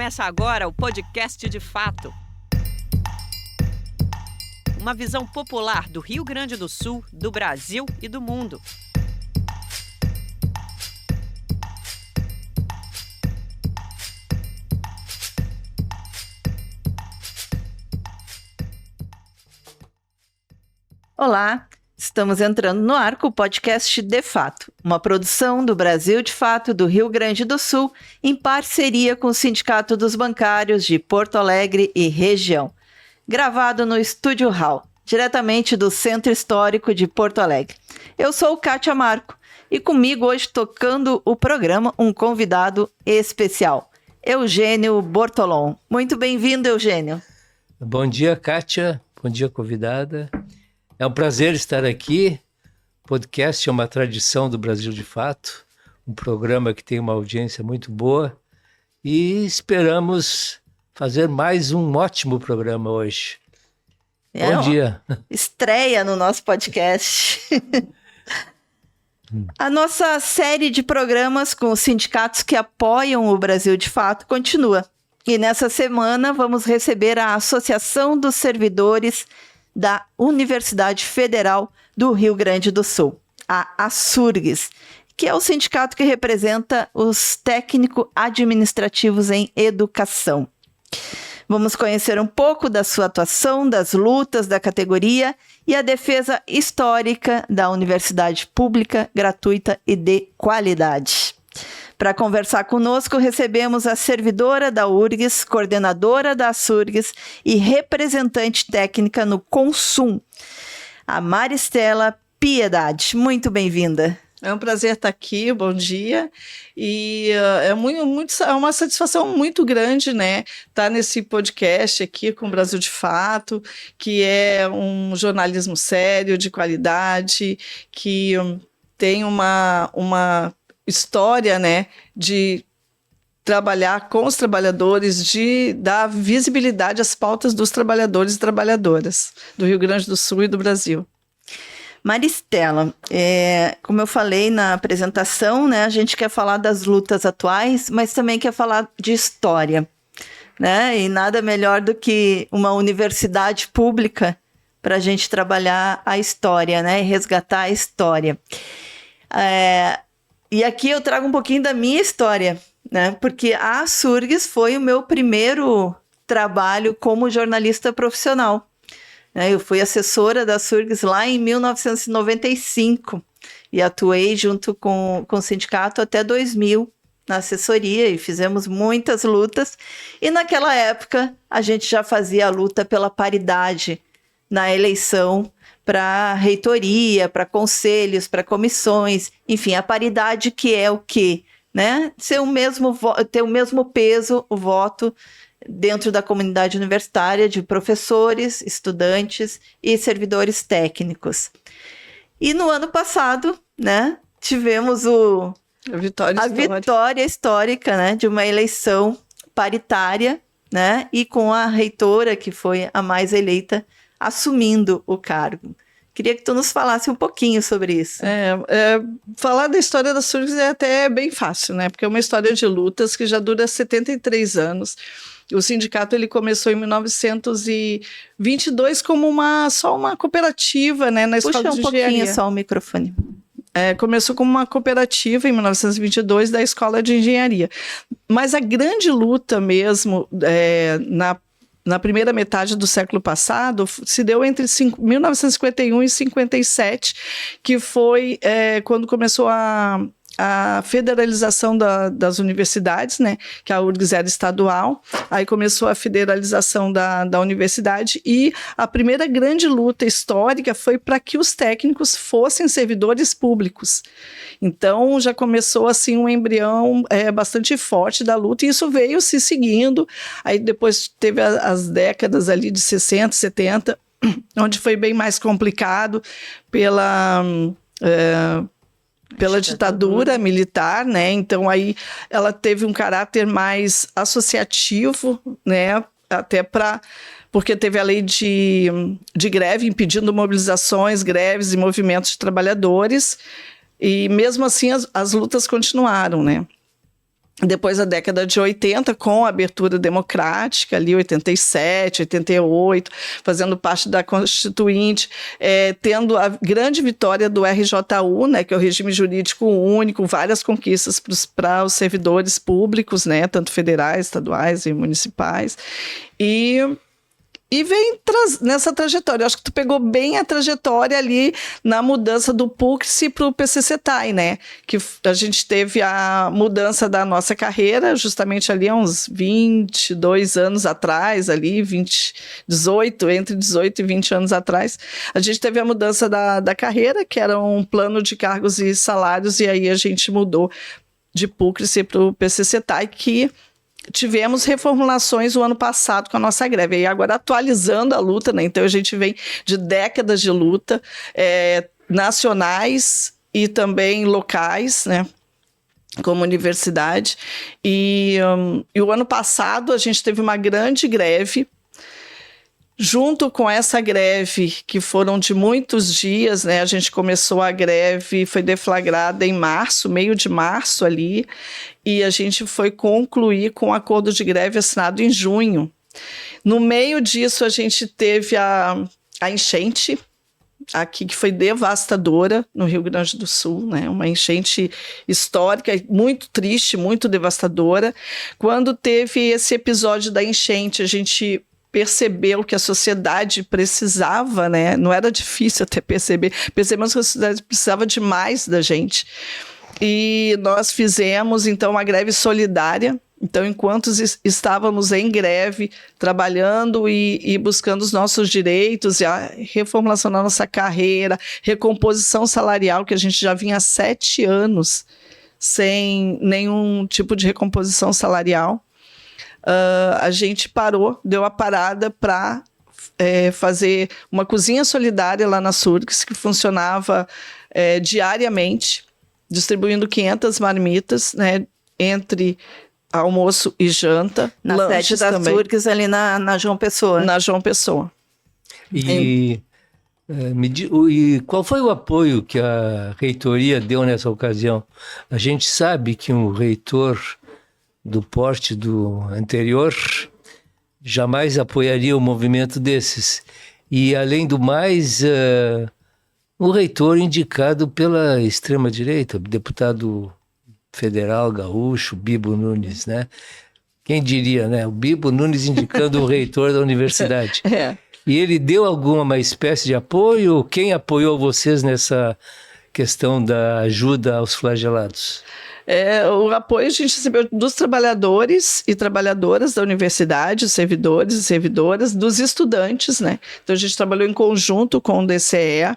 Começa agora o podcast de fato. Uma visão popular do Rio Grande do Sul, do Brasil e do mundo. Olá, estamos entrando no ar com o podcast De Fato, uma produção do Brasil de Fato do Rio Grande do Sul, em parceria com o Sindicato dos Bancários de Porto Alegre e região. Gravado no Estúdio Hall, diretamente do Centro Histórico de Porto Alegre. Eu sou Kátia Marco e comigo hoje tocando o programa um convidado especial, Eugênio Bortolom. Muito bem-vindo, Eugênio. Bom dia, Kátia. Bom dia, convidada. É um prazer estar aqui. O podcast é uma tradição do Brasil de Fato, um programa que tem uma audiência muito boa e esperamos fazer mais um ótimo programa hoje. Bom dia. Estreia no nosso podcast. A nossa série de programas com os sindicatos que apoiam o Brasil de Fato continua. E nessa semana vamos receber a Associação dos Servidores da Universidade Federal do Rio Grande do Sul, a ASURGS, que é o sindicato que representa os técnico-administrativos em educação. Vamos conhecer um pouco da sua atuação, das lutas da categoria e a defesa histórica da universidade pública, gratuita e de qualidade. Para conversar conosco, recebemos a servidora da URGS, coordenadora da ASURGS e representante técnica no Consum, a Maristela Piedade. Muito bem-vinda. É um prazer estar aqui, bom dia. E é uma satisfação muito grande, né, estar nesse podcast aqui com o Brasil de Fato, que é um jornalismo sério, de qualidade, que tem uma história, né, de trabalhar com os trabalhadores, de dar visibilidade às pautas dos trabalhadores e trabalhadoras do Rio Grande do Sul e do Brasil. Maristela, como eu falei na apresentação, né, a gente quer falar das lutas atuais, mas também quer falar de história, né? E nada melhor do que uma universidade pública para a gente trabalhar a história, né, e resgatar a história. E aqui eu trago um pouquinho da minha história, né? Porque a ASURGS foi o meu primeiro trabalho como jornalista profissional. Eu fui assessora da ASURGS lá em 1995 e atuei junto com o sindicato até 2000 na assessoria e fizemos muitas lutas. E naquela época a gente já fazia a luta pela paridade na eleição para reitoria, para conselhos, para comissões, enfim, a paridade que é o quê? Né? Ter o mesmo peso, o voto, dentro da comunidade universitária de professores, estudantes e servidores técnicos. E no ano passado, né, tivemos a vitória histórica, né, de uma eleição paritária, né, e com a reitora, que foi a mais eleita, assumindo o cargo. Queria que tu nos falasse um pouquinho sobre isso. Falar da história da ASURGS é até bem fácil, né? Porque é uma história de lutas que já dura 73 anos. O sindicato ele começou em 1922 como só uma cooperativa, né, na escola de engenharia. Puxa um pouquinho só o microfone. Começou como uma cooperativa em 1922 da escola de engenharia. Mas a grande luta mesmo na primeira metade do século passado, se deu entre 1951 e 57, que foi quando começou a federalização das universidades, né, que a URGS era estadual, aí começou a federalização da universidade e a primeira grande luta histórica foi para que os técnicos fossem servidores públicos. Então já começou assim um embrião bastante forte da luta e isso veio se seguindo, aí depois teve as décadas ali de 60, 70, onde foi bem mais complicado pela ditadura militar, né? Então aí ela teve um caráter mais associativo, né? Até porque teve a lei de greve impedindo mobilizações, greves e movimentos de trabalhadores, e mesmo assim as lutas continuaram, né? Depois da década de 80, com a abertura democrática, ali 87, 88, fazendo parte da Constituinte, tendo a grande vitória do RJU, né, que é o regime jurídico único, várias conquistas para os servidores públicos, né, tanto federais, estaduais e municipais. E vem nessa trajetória. Eu acho que tu pegou bem a trajetória ali na mudança do PUCS para o PCCETAI, né? Que a gente teve a mudança da nossa carreira, justamente ali há uns 22 anos atrás, ali, entre 18 e 20 anos atrás. A gente teve a mudança da carreira, que era um plano de cargos e salários, e aí a gente mudou de PUCS para o PCCETAI, que tivemos reformulações o ano passado com a nossa greve, e agora atualizando a luta, né? Então a gente vem de décadas de luta, nacionais e também locais, né? Como universidade, e o ano passado a gente teve uma grande greve. Junto com essa greve, que foram de muitos dias, né? A gente começou a greve, foi deflagrada em março, meio de março ali, e a gente foi concluir com um acordo de greve assinado em junho. No meio disso, a gente teve a enchente aqui, que foi devastadora no Rio Grande do Sul, né? Uma enchente histórica, muito triste, muito devastadora. Quando teve esse episódio da enchente, a gente percebeu que a sociedade precisava, né? Não era difícil até perceber. Percebemos que a sociedade precisava demais da gente. E nós fizemos, então, uma greve solidária. Então, enquanto estávamos em greve, trabalhando e buscando os nossos direitos, e a reformulação da nossa carreira, recomposição salarial, que a gente já vinha há 7 anos sem nenhum tipo de recomposição salarial, a gente parou, deu a parada para fazer uma cozinha solidária lá na Surgs, que funcionava diariamente, distribuindo 500 marmitas, né, entre almoço e janta. Na sede da Surgs, ali na João Pessoa. Na João Pessoa. E qual foi o apoio que a reitoria deu nessa ocasião? A gente sabe que um reitor do porte do anterior jamais apoiaria um movimento desses. E, além do mais, o reitor indicado pela extrema-direita, deputado federal gaúcho, Bibo Nunes, né? Quem diria, né? O Bibo Nunes indicando o reitor da universidade. E ele deu alguma espécie de apoio? Quem apoiou vocês nessa questão da ajuda aos flagelados? O apoio a gente recebeu dos trabalhadores e trabalhadoras da universidade, servidores e servidoras, dos estudantes, né? Então a gente trabalhou em conjunto com o DCE,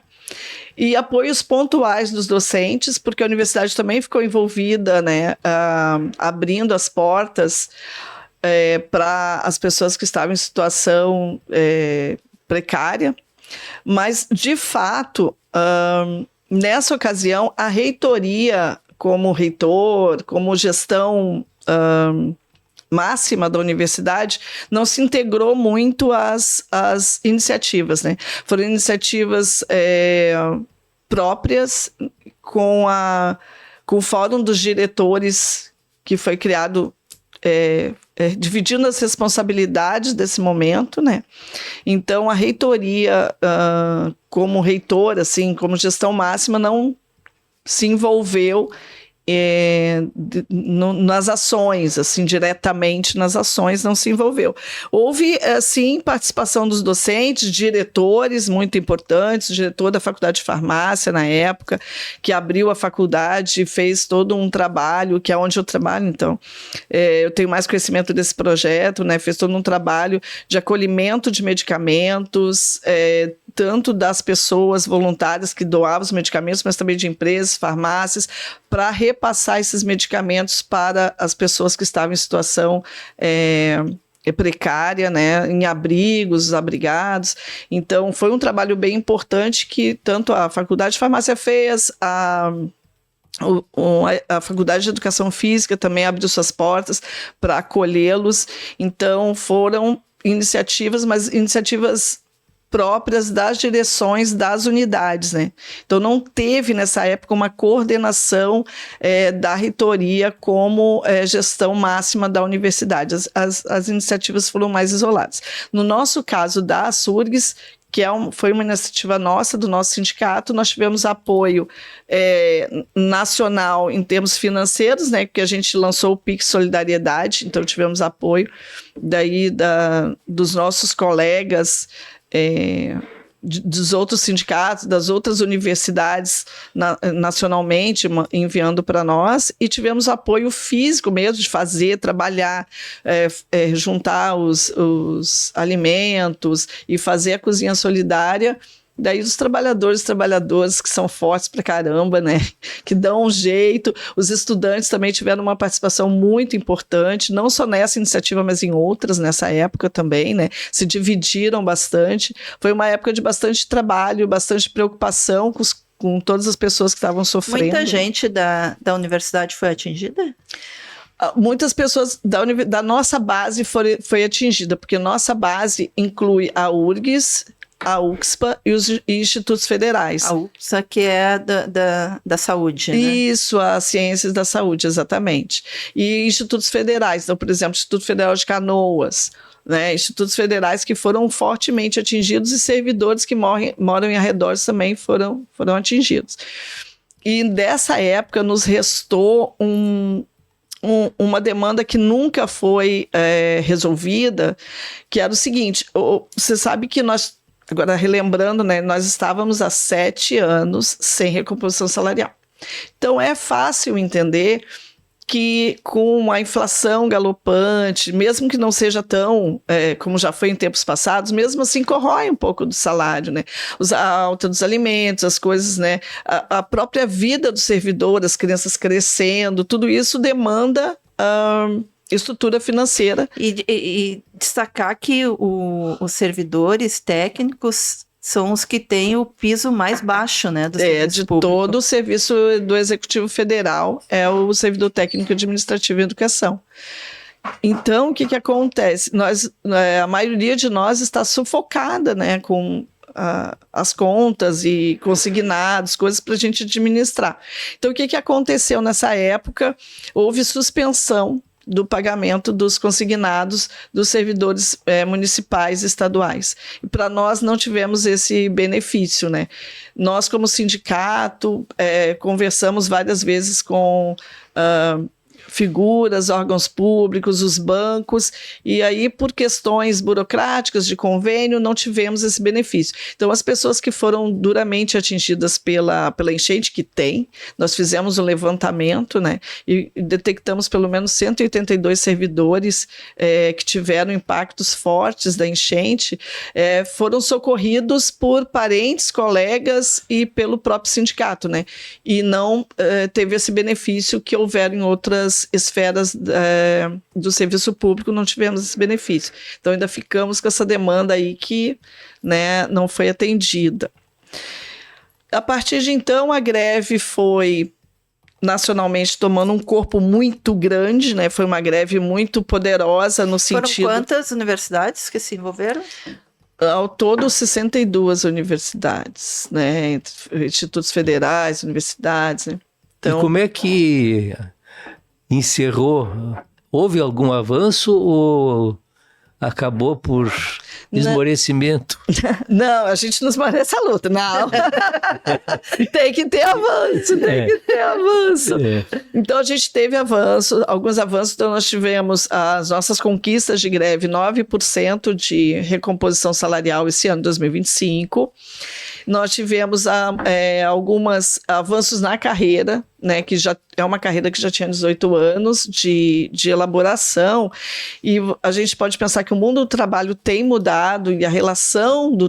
e apoios pontuais dos docentes, porque a universidade também ficou envolvida, né? Abrindo as portas para as pessoas que estavam em situação precária. Mas, de fato, nessa ocasião, a reitoria, como reitor, como gestão máxima da universidade, não se integrou muito às iniciativas, né? Foram iniciativas próprias com o Fórum dos Diretores, que foi criado dividindo as responsabilidades desse momento, né? Então, a reitoria, como reitora, assim, como gestão máxima, não se envolveu nas ações, assim, diretamente nas ações, não se envolveu. Houve, sim, participação dos docentes, diretores muito importantes, o diretor da Faculdade de Farmácia, na época, que abriu a faculdade e fez todo um trabalho, que é onde eu trabalho, então, eu tenho mais conhecimento desse projeto, né, fez todo um trabalho de acolhimento de medicamentos, tanto das pessoas voluntárias que doavam os medicamentos, mas também de empresas, farmácias, para repassar esses medicamentos para as pessoas que estavam em situação precária, né, em abrigos, abrigados. Então, foi um trabalho bem importante que tanto a Faculdade de Farmácia fez, a Faculdade de Educação Física também abriu suas portas para acolhê-los. Então, foram iniciativas, mas iniciativas próprias das direções das unidades, né? Então, não teve, nessa época, uma coordenação da reitoria como gestão máxima da universidade. As iniciativas foram mais isoladas. No nosso caso da Surgs, que foi uma iniciativa nossa, do nosso sindicato, nós tivemos apoio nacional em termos financeiros, né, porque a gente lançou o Pix Solidariedade, então tivemos apoio daí dos nossos colegas, dos outros sindicatos, das outras universidades nacionalmente, enviando para nós, e tivemos apoio físico mesmo, de fazer, trabalhar, juntar os alimentos e fazer a cozinha solidária. Daí os trabalhadoras que são fortes pra caramba, né? Que dão um jeito. Os estudantes também tiveram uma participação muito importante, não só nessa iniciativa, mas em outras nessa época também, né? Se dividiram bastante. Foi uma época de bastante trabalho, bastante preocupação com todas as pessoas que estavam sofrendo. Muita gente da universidade foi atingida? Muitas pessoas da nossa base foi atingida, porque nossa base inclui a URGS, a UXPA e os institutos federais. A UXPA, que é da saúde, né? Isso, as ciências da saúde, exatamente. E institutos federais, então, por exemplo, o Instituto Federal de Canoas, né? Institutos federais que foram fortemente atingidos e servidores que moram em arredores também foram atingidos. E dessa época nos restou uma demanda que nunca foi resolvida, que era o seguinte: você sabe que nós, agora relembrando, né, nós estávamos há 7 anos sem recomposição salarial. Então é fácil entender que com a inflação galopante, mesmo que não seja tão como já foi em tempos passados, mesmo assim corrói um pouco do salário, né? A alta dos alimentos, as coisas, né? A própria vida do servidor, as crianças crescendo, tudo isso demanda estrutura financeira. E destacar que os servidores técnicos são os que têm o piso mais baixo, né, do serviço de público. Todo o serviço do Executivo Federal é o servidor técnico administrativo e educação. Então, o que acontece? A maioria de nós está sufocada, né, com as contas e consignados, coisas para a gente administrar. Então, o que aconteceu nessa época? Houve suspensão do pagamento dos consignados dos servidores municipais e estaduais. E para nós não tivemos esse benefício, né? Nós, como sindicato, conversamos várias vezes com figuras, órgãos públicos, os bancos, e aí por questões burocráticas de convênio não tivemos esse benefício. Então as pessoas que foram duramente atingidas pela enchente, que tem, nós fizemos um levantamento, né, e detectamos pelo menos 182 servidores que tiveram impactos fortes da enchente, foram socorridos por parentes, colegas e pelo próprio sindicato, né, e não teve esse benefício que houveram em outras esferas do serviço público, não tivemos esse benefício. Então ainda ficamos com essa demanda aí que, né, não foi atendida. A partir de então, a greve foi nacionalmente tomando um corpo muito grande, né? Foi uma greve muito poderosa no sentido... Foram quantas universidades que se envolveram? Ao todo, 62 universidades, né? Entre institutos federais, universidades, né? Então, e como é que encerrou? Houve algum avanço ou acabou por esmorecimento? Não, a gente não esmorece a luta, não. Tem que ter avanço, tem que ter avanço. Então a gente teve alguns avanços, então nós tivemos as nossas conquistas de greve, 9% de recomposição salarial esse ano, 2025. Nós tivemos alguns avanços na carreira, né, que já é uma carreira que já tinha 18 anos de elaboração, e a gente pode pensar que o mundo do trabalho tem mudado e a relação do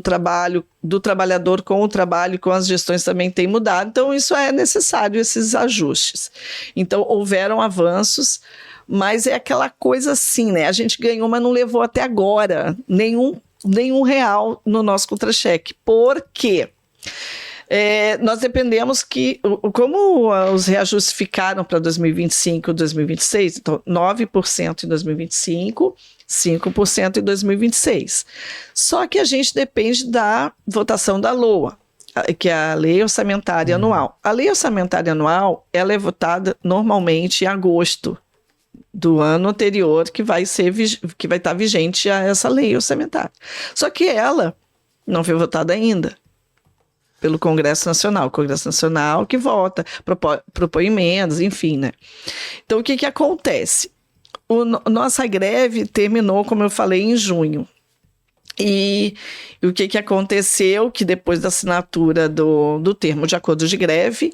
trabalhador com o trabalho e com as gestões também tem mudado, então isso é necessário, esses ajustes. Então houveram avanços, mas é aquela coisa assim, né, a gente ganhou, mas não levou até agora nenhum real no nosso contra-cheque. Por quê? Nós dependemos como os reajustes ficaram para 2025 e 2026, então 9% em 2025, 5% em 2026. Só que a gente depende da votação da LOA, que é a Lei Orçamentária Anual. A Lei Orçamentária Anual, ela é votada normalmente em agosto do ano anterior, que vai estar vigente a essa lei orçamentária. Só que ela não foi votada ainda pelo Congresso Nacional. O Congresso Nacional que vota, propõe emendas, enfim, né? Então, o que acontece? Nossa greve terminou, como eu falei, em junho. E o que aconteceu? Que depois da assinatura do termo de acordo de greve,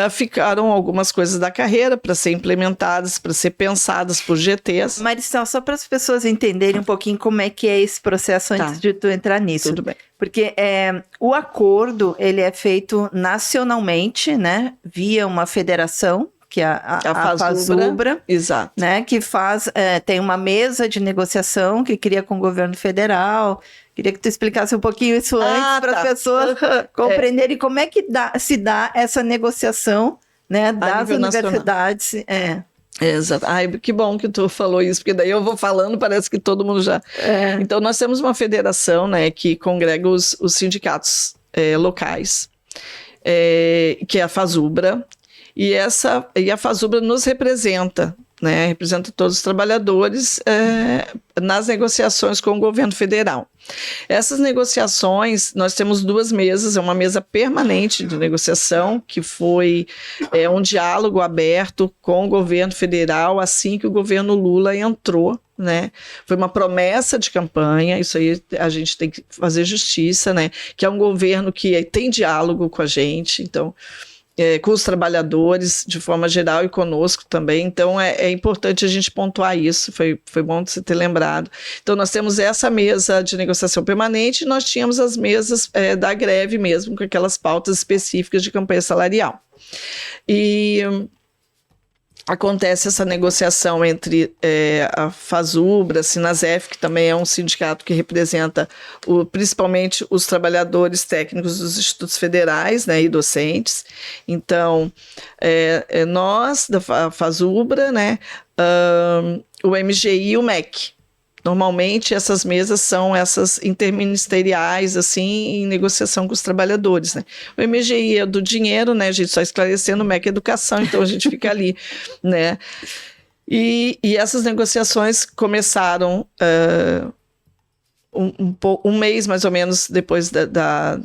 ficaram algumas coisas da carreira para ser implementadas, para ser pensadas por GTs. Maristela, só para as pessoas entenderem um pouquinho como é que é esse processo antes de tu entrar nisso. Tudo bem. Porque o acordo, ele é feito nacionalmente, né? Via uma federação, que é a FASUBRA, exato, né, que tem uma mesa de negociação que cria com o governo federal. Queria que tu explicasse um pouquinho isso antes para as pessoas compreenderem como é que se dá essa negociação, né, das universidades. Exato. Ai, que bom que tu falou isso, porque daí eu vou falando, parece que todo mundo já... Então, nós temos uma federação, né, que congrega os sindicatos locais, que é a FASUBRA, e a FASUBRA nos representa, né? Representa todos os trabalhadores nas negociações com o governo federal. Essas negociações, nós temos 2 mesas, uma mesa permanente de negociação, que foi um diálogo aberto com o governo federal assim que o governo Lula entrou, né? Foi uma promessa de campanha, isso aí a gente tem que fazer justiça, né? Que é um governo que tem diálogo com a gente, então... com os trabalhadores de forma geral e conosco também, então é importante a gente pontuar isso, foi bom você ter lembrado. Então nós temos essa mesa de negociação permanente e nós tínhamos as mesas da greve mesmo, com aquelas pautas específicas de campanha salarial. E acontece essa negociação entre a FASUBRA, a Sinasef, que também é um sindicato que representa principalmente os trabalhadores técnicos dos institutos federais, né, e docentes. Então, nós, da FASUBRA, né, o MGI e o MEC. Normalmente, essas mesas são essas interministeriais, assim, em negociação com os trabalhadores, né? O MGI é do dinheiro, né? A gente só esclarecendo, o MEC é educação, então a gente fica ali, né? E essas negociações começaram um mês, mais ou menos, depois da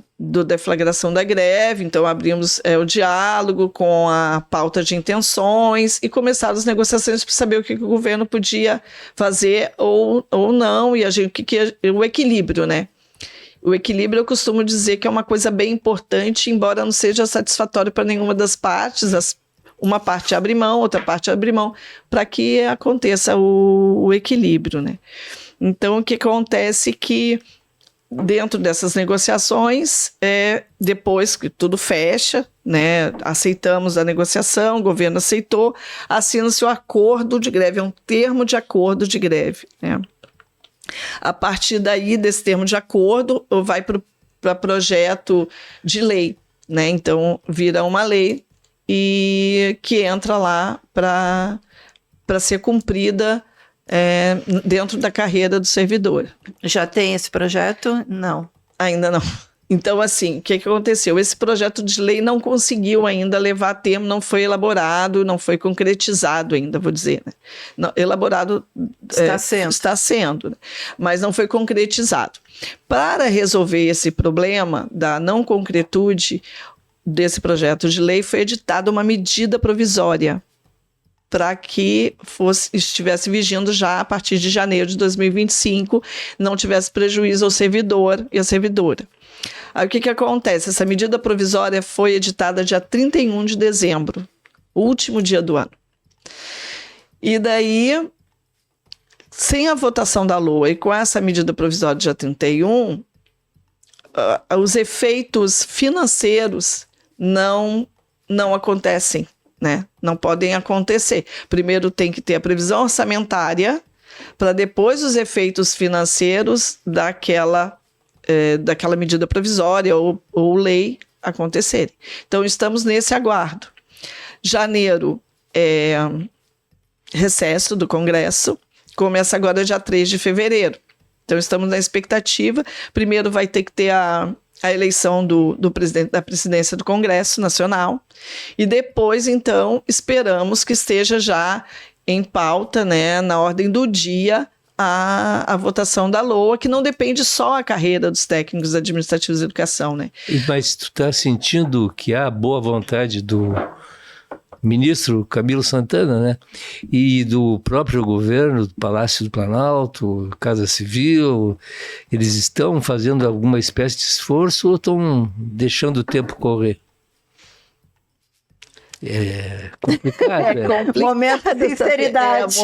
deflagração da greve. Então, abrimos o diálogo com a pauta de intenções e começaram as negociações para saber o que o governo podia fazer ou não, e o que é o equilíbrio, né? O equilíbrio, eu costumo dizer que é uma coisa bem importante, embora não seja satisfatório para nenhuma das partes. Uma parte abre mão, outra parte abre mão, para que aconteça o equilíbrio, né? Então, o que acontece que dentro dessas negociações, depois que tudo fecha, né, aceitamos a negociação, o governo aceitou, assina-se o acordo de greve, é um termo de acordo de greve, né? A partir daí, desse termo de acordo, vai para projeto de lei, né? Então, vira uma lei e que entra lá para ser cumprida dentro da carreira do servidor. Já tem esse projeto? Não. Ainda não. Então, assim, o que aconteceu? Esse projeto de lei não conseguiu ainda levar a termo, não foi elaborado, não foi concretizado ainda, vou dizer, né? Não, elaborado está sendo, né? Mas não foi concretizado. Para resolver esse problema da não concretude desse projeto de lei, foi editada uma medida provisória para que estivesse vigindo já a partir de janeiro de 2025, não tivesse prejuízo ao servidor e à servidora. Aí o que acontece? Essa medida provisória foi editada dia 31 de dezembro, último dia do ano. E daí, sem a votação da LOA e com essa medida provisória dia 31, os efeitos financeiros não acontecem, né? Não podem acontecer. Primeiro tem que ter a previsão orçamentária para depois os efeitos financeiros daquela medida provisória ou lei acontecerem. Então, estamos nesse aguardo. Janeiro é recesso do Congresso, começa agora dia 3 de fevereiro. Então, estamos na expectativa. Primeiro vai ter que ter a eleição do presidente da presidência do Congresso Nacional, e depois, então, esperamos que esteja já em pauta, né, na ordem do dia, a votação da LOA, que não depende só a carreira dos técnicos administrativos de educação, né? Mas tu está sentindo que há boa vontade do ministro Camilo Santana, né? E do próprio governo, do Palácio do Planalto, Casa Civil, eles estão fazendo alguma espécie de esforço ou estão deixando o tempo correr? É complicado. Momento de sinceridade.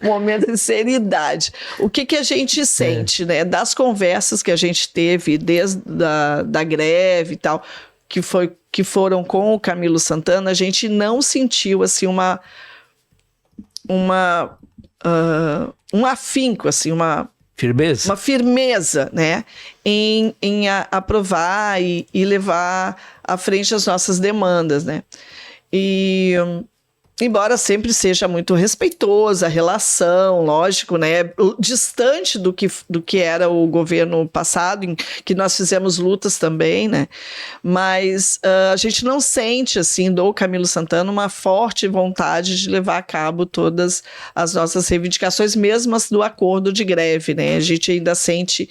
Momento de sinceridade. O que a gente sente, né? Das conversas que a gente teve desde da greve e tal, que foram com o Camilo Santana, a gente não sentiu assim um afinco, assim, uma firmeza, né, em aprovar e levar à frente as nossas demandas, né? E embora sempre seja muito respeitosa a relação, lógico, né, distante do que era o governo passado, em que nós fizemos lutas também, né, mas a gente não sente, assim, do Camilo Santana uma forte vontade de levar a cabo todas as nossas reivindicações, mesmo as do acordo de greve, né, a gente ainda sente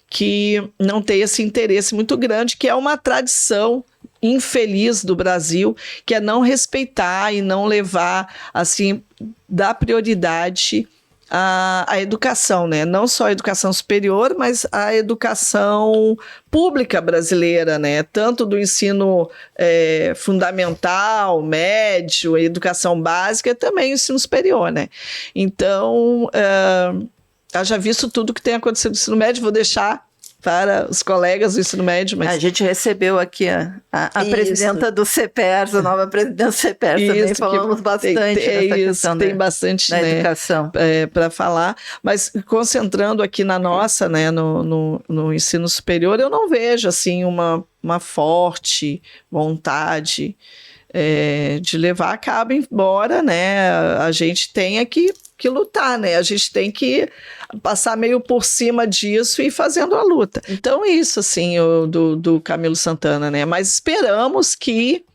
que não tem esse interesse muito grande, que é uma tradição infeliz do Brasil, que é não respeitar e não levar, assim, dar prioridade à educação, né? Não só a educação superior, mas a educação pública brasileira, né? Tanto do ensino fundamental, médio, educação básica, também o ensino superior, né? Então, haja visto tudo que tem acontecido no ensino médio, vou deixar para os colegas do ensino médio. Mas... A gente recebeu aqui a presidenta do CEPERS, a nova presidenta do CEPERS também, falamos bastante dessa questão tem bastante, da né, educação. Para falar, mas concentrando aqui na nossa, né, no ensino superior, eu não vejo assim uma forte vontade de levar a cabo, embora, né, a gente tenha que lutar, né? A gente tem que passar meio por cima disso e ir fazendo a luta. Então, isso, assim, do Camilo Santana, né? Mas esperamos que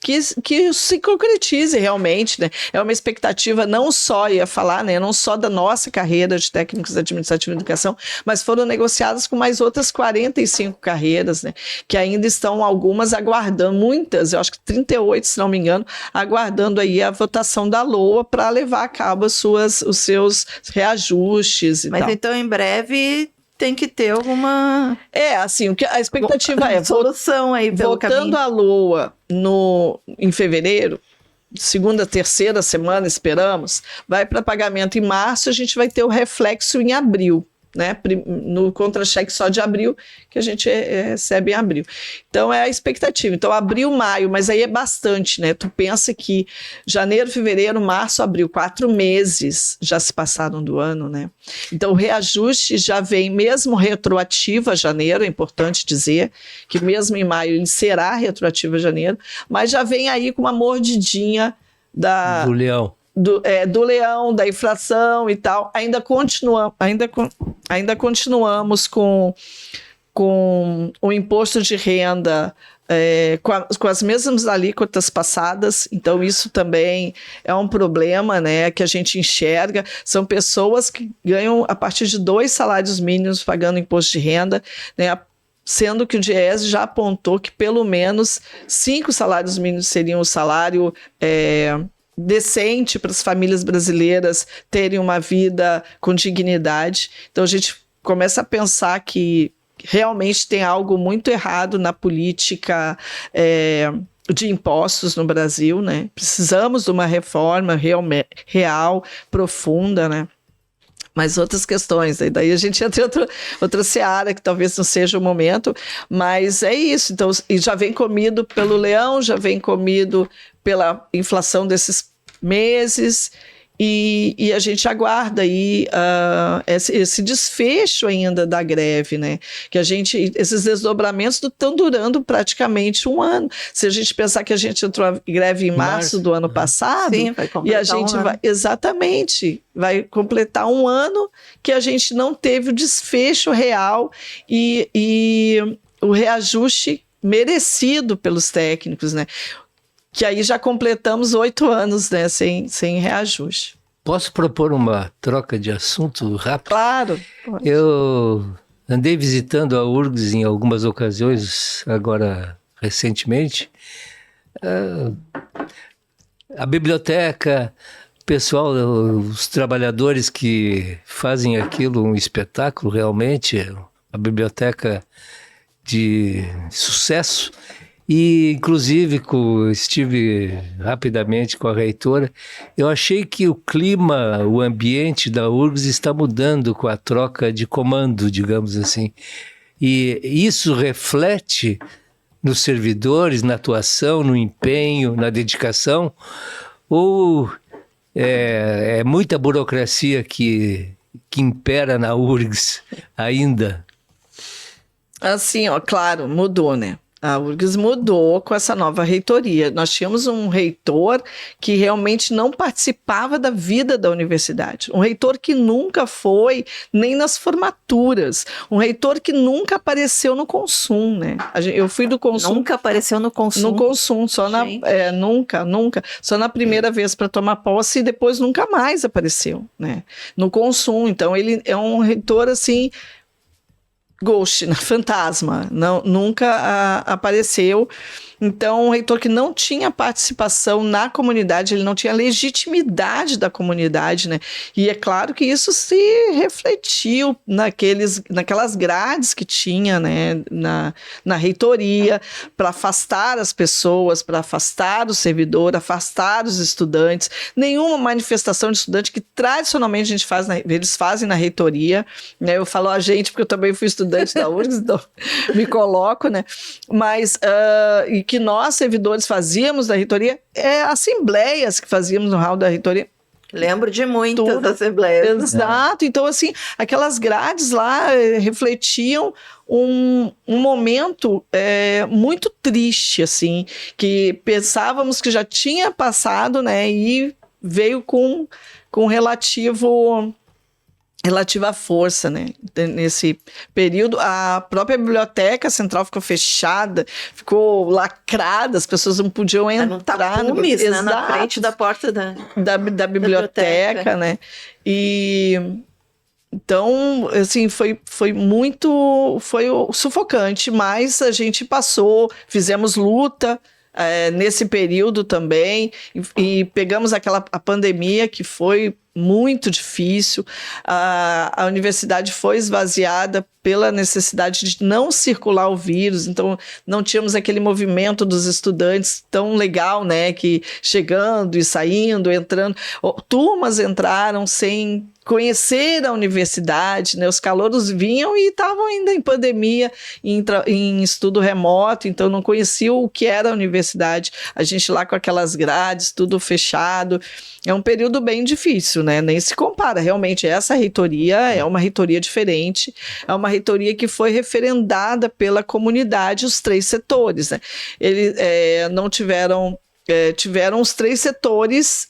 isso se concretize realmente, né? É uma expectativa não só, ia falar, né? Não só da nossa carreira de técnicos administrativos de educação, mas foram negociadas com mais outras 45 carreiras, né? Que ainda estão algumas aguardando, muitas, eu acho que 38, se não me engano, aguardando aí a votação da LOA para levar a cabo os seus reajustes e tal. Mas então, em breve, tem que ter alguma... assim, a expectativa solução aí pelo voltando caminho. à LOA em fevereiro, segunda, terceira semana, esperamos, vai para pagamento em março, a gente vai ter o reflexo em abril, né? No contra-cheque só de abril, que a gente recebe em abril. Então, é a expectativa. Então, abril, maio, mas aí é bastante, né? Tu pensa que janeiro, fevereiro, março, abril, 4 meses já se passaram do ano, né? Então, o reajuste já vem mesmo retroativo a janeiro, é importante dizer que mesmo em maio ele será retroativo a janeiro, mas já vem aí com uma mordidinha do leão. Do leão, da inflação e tal. Ainda continuamos com o imposto de renda com as mesmas alíquotas passadas, então isso também é um problema, né, que a gente enxerga. São pessoas que ganham a partir de 2 salários mínimos pagando imposto de renda, né, sendo que o DIEESE já apontou que pelo menos 5 salários mínimos seriam o salário decente para as famílias brasileiras terem uma vida com dignidade. Então a gente começa a pensar que realmente tem algo muito errado na política de impostos no Brasil, né? Precisamos de uma reforma real, profunda, né? Mas outras questões, daí a gente entra em outra seara que talvez não seja o momento, mas é isso. Então, e já vem comido pelo leão, já vem comido pela inflação desses meses, E a gente aguarda aí esse desfecho ainda da greve, né? Que esses desdobramentos estão durando praticamente um ano. Se a gente pensar que a gente entrou em greve em março do ano passado, sim, vai completar e a gente um ano. Exatamente, vai completar um ano que a gente não teve o desfecho real e o reajuste merecido pelos técnicos, né? Que aí já completamos 8 anos, né, sem reajuste. Posso propor uma troca de assunto rápido? Claro. Pode. Eu andei visitando a URGS em algumas ocasiões, agora recentemente. A biblioteca, o pessoal, os trabalhadores que fazem aquilo um espetáculo realmente, a biblioteca de sucesso. E, inclusive, estive rapidamente com a reitora. Eu achei que o clima, o ambiente da URGS está mudando com a troca de comando, digamos assim. E isso reflete nos servidores, na atuação, no empenho, na dedicação? Ou é muita burocracia que impera na URGS ainda? Assim, claro, mudou, né? A URGS mudou com essa nova reitoria. Nós tínhamos um reitor que realmente não participava da vida da universidade. Um reitor que nunca foi nem nas formaturas. Um reitor que nunca apareceu no Consum, né? Eu fui do Consum. Nunca apareceu no Consum. No Consum, nunca. Só na primeira vez para tomar posse e depois nunca mais apareceu, né? No Consum. Então, ele é um reitor, assim, ghost, fantasma, nunca apareceu. Então, um reitor que não tinha participação na comunidade, ele não tinha legitimidade da comunidade, né? E é claro que isso se refletiu naquelas grades que tinha, né? Na reitoria, para afastar as pessoas, para afastar o servidor, afastar os estudantes. Nenhuma manifestação de estudante que tradicionalmente eles fazem na reitoria, né? Eu falo a gente, porque eu também fui estudante da URGS, então me coloco, né? Mas e que nós, servidores, fazíamos da reitoria, assembleias que fazíamos no hall da reitoria. Lembro de muitas assembleias. Exato. Então, assim, aquelas grades lá refletiam um momento muito triste, assim, que pensávamos que já tinha passado, né? E veio com relativa força, né? Nesse período, a própria biblioteca central ficou fechada, ficou lacrada, as pessoas não podiam entrar. Tapumes, né? Na frente da porta da biblioteca, né? E então, assim, foi sufocante, mas a gente passou, fizemos luta nesse período também, e pegamos a pandemia, que foi muito difícil. A universidade foi esvaziada pela necessidade de não circular o vírus, então não tínhamos aquele movimento dos estudantes tão legal, né, que chegando e saindo, entrando, turmas entraram sem conhecer a universidade, né? Os calouros vinham e estavam ainda em pandemia, em estudo remoto, então não conheciam o que era a universidade. A gente lá com aquelas grades, tudo fechado. É um período bem difícil, né? Nem se compara. Realmente, essa reitoria é uma reitoria diferente, é uma reitoria que foi referendada pela comunidade, os 3 setores, né? Eles não tiveram os 3 setores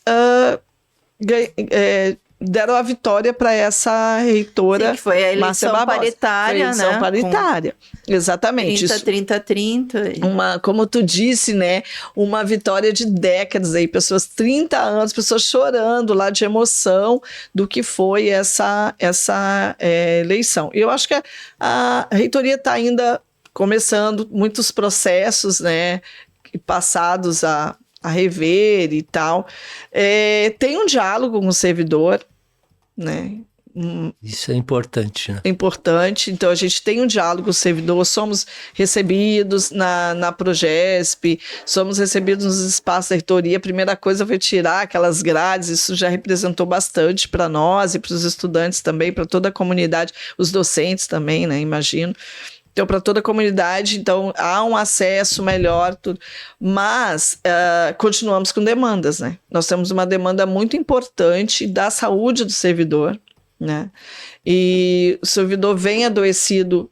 deram a vitória para essa reitora. Sim, que foi a eleição paritária, né? Eleição paritária, exatamente. 30-30. Como tu disse, né? Uma vitória de décadas aí, 30 anos, pessoas chorando lá de emoção do que foi essa eleição. E eu acho que a reitoria está ainda começando muitos processos, né? Passados a rever e tal. Tem um diálogo com o servidor, né? Isso é importante, né? É importante. Então, a gente tem um diálogo com o servidor, somos recebidos na Progesp, somos recebidos nos espaços da reitoria. A primeira coisa foi tirar aquelas grades, isso já representou bastante para nós e para os estudantes também, para toda a comunidade, os docentes também, né? Imagino. Então, para toda a comunidade, então, há um acesso melhor, tudo. Mas continuamos com demandas, né? Nós temos uma demanda muito importante da saúde do servidor, né? E o servidor vem adoecido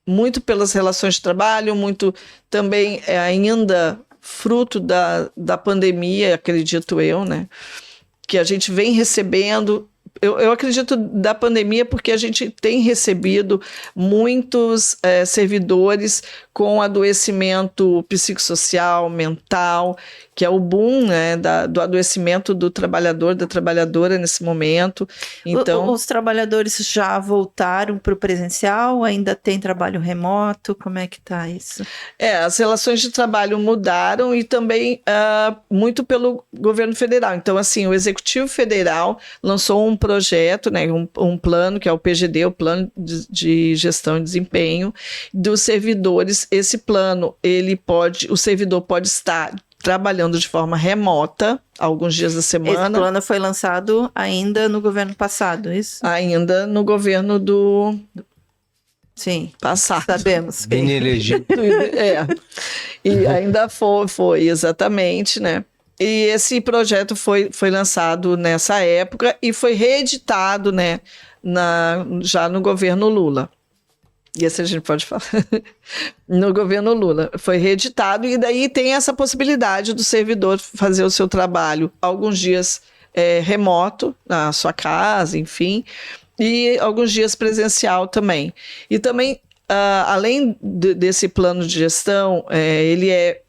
muito pelas relações de trabalho, muito também ainda fruto da pandemia, acredito eu, né? Que a gente vem recebendo. Eu acredito da pandemia porque a gente tem recebido muitos servidores com adoecimento psicossocial, mental, que é o boom, né, do adoecimento do trabalhador, da trabalhadora nesse momento. Então, os trabalhadores já voltaram para o presencial? Ainda tem trabalho remoto? Como é que está isso? As relações de trabalho mudaram e também muito pelo governo federal. Então, assim, o Executivo Federal lançou um projeto, né, um plano, que é o PGD, o Plano de Gestão e Desempenho dos servidores. Esse plano, o servidor pode estar trabalhando de forma remota, alguns dias da semana. Esse plano foi lançado ainda no governo passado, isso? Ainda no governo do... Sim, passado. sabemos. Bem elegido. E ainda foi, exatamente, né? E esse projeto foi lançado nessa época e foi reeditado, né, já no governo Lula. E esse a gente pode falar. No governo Lula. Foi reeditado e daí tem essa possibilidade do servidor fazer o seu trabalho alguns dias remoto, na sua casa, enfim, e alguns dias presencial também. E também, além desse plano de gestão, ele é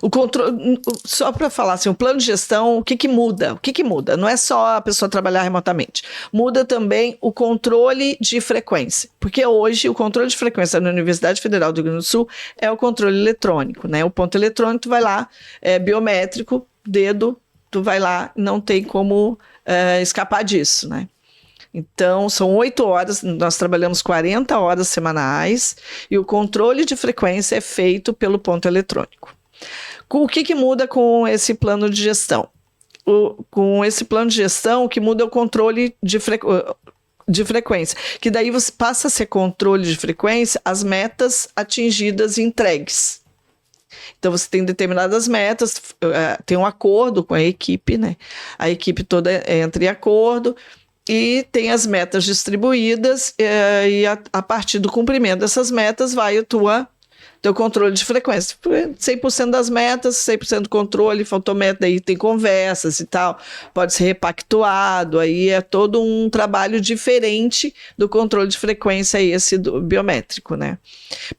o controle, só para falar assim, o plano de gestão, o que muda? O que muda? Não é só a pessoa trabalhar remotamente. Muda também o controle de frequência. Porque hoje o controle de frequência na Universidade Federal do Rio Grande do Sul é o controle eletrônico, né? O ponto eletrônico, tu vai lá, biométrico, dedo, tu vai lá, não tem como escapar disso, né? Então, são 8 horas, nós trabalhamos 40 horas semanais e o controle de frequência é feito pelo ponto eletrônico. O que muda com esse plano de gestão? Com esse plano de gestão, o que muda é o controle de frequência, que daí você passa a ser controle de frequência as metas atingidas e entregues. Então, você tem determinadas metas, tem um acordo com a equipe, né? A equipe toda entra em acordo e tem as metas distribuídas e a partir do cumprimento dessas metas vai o teu controle de frequência. 100% das metas, 100% do controle, faltou meta, aí tem conversas e tal, pode ser repactuado, aí é todo um trabalho diferente do controle de frequência esse do biométrico, né?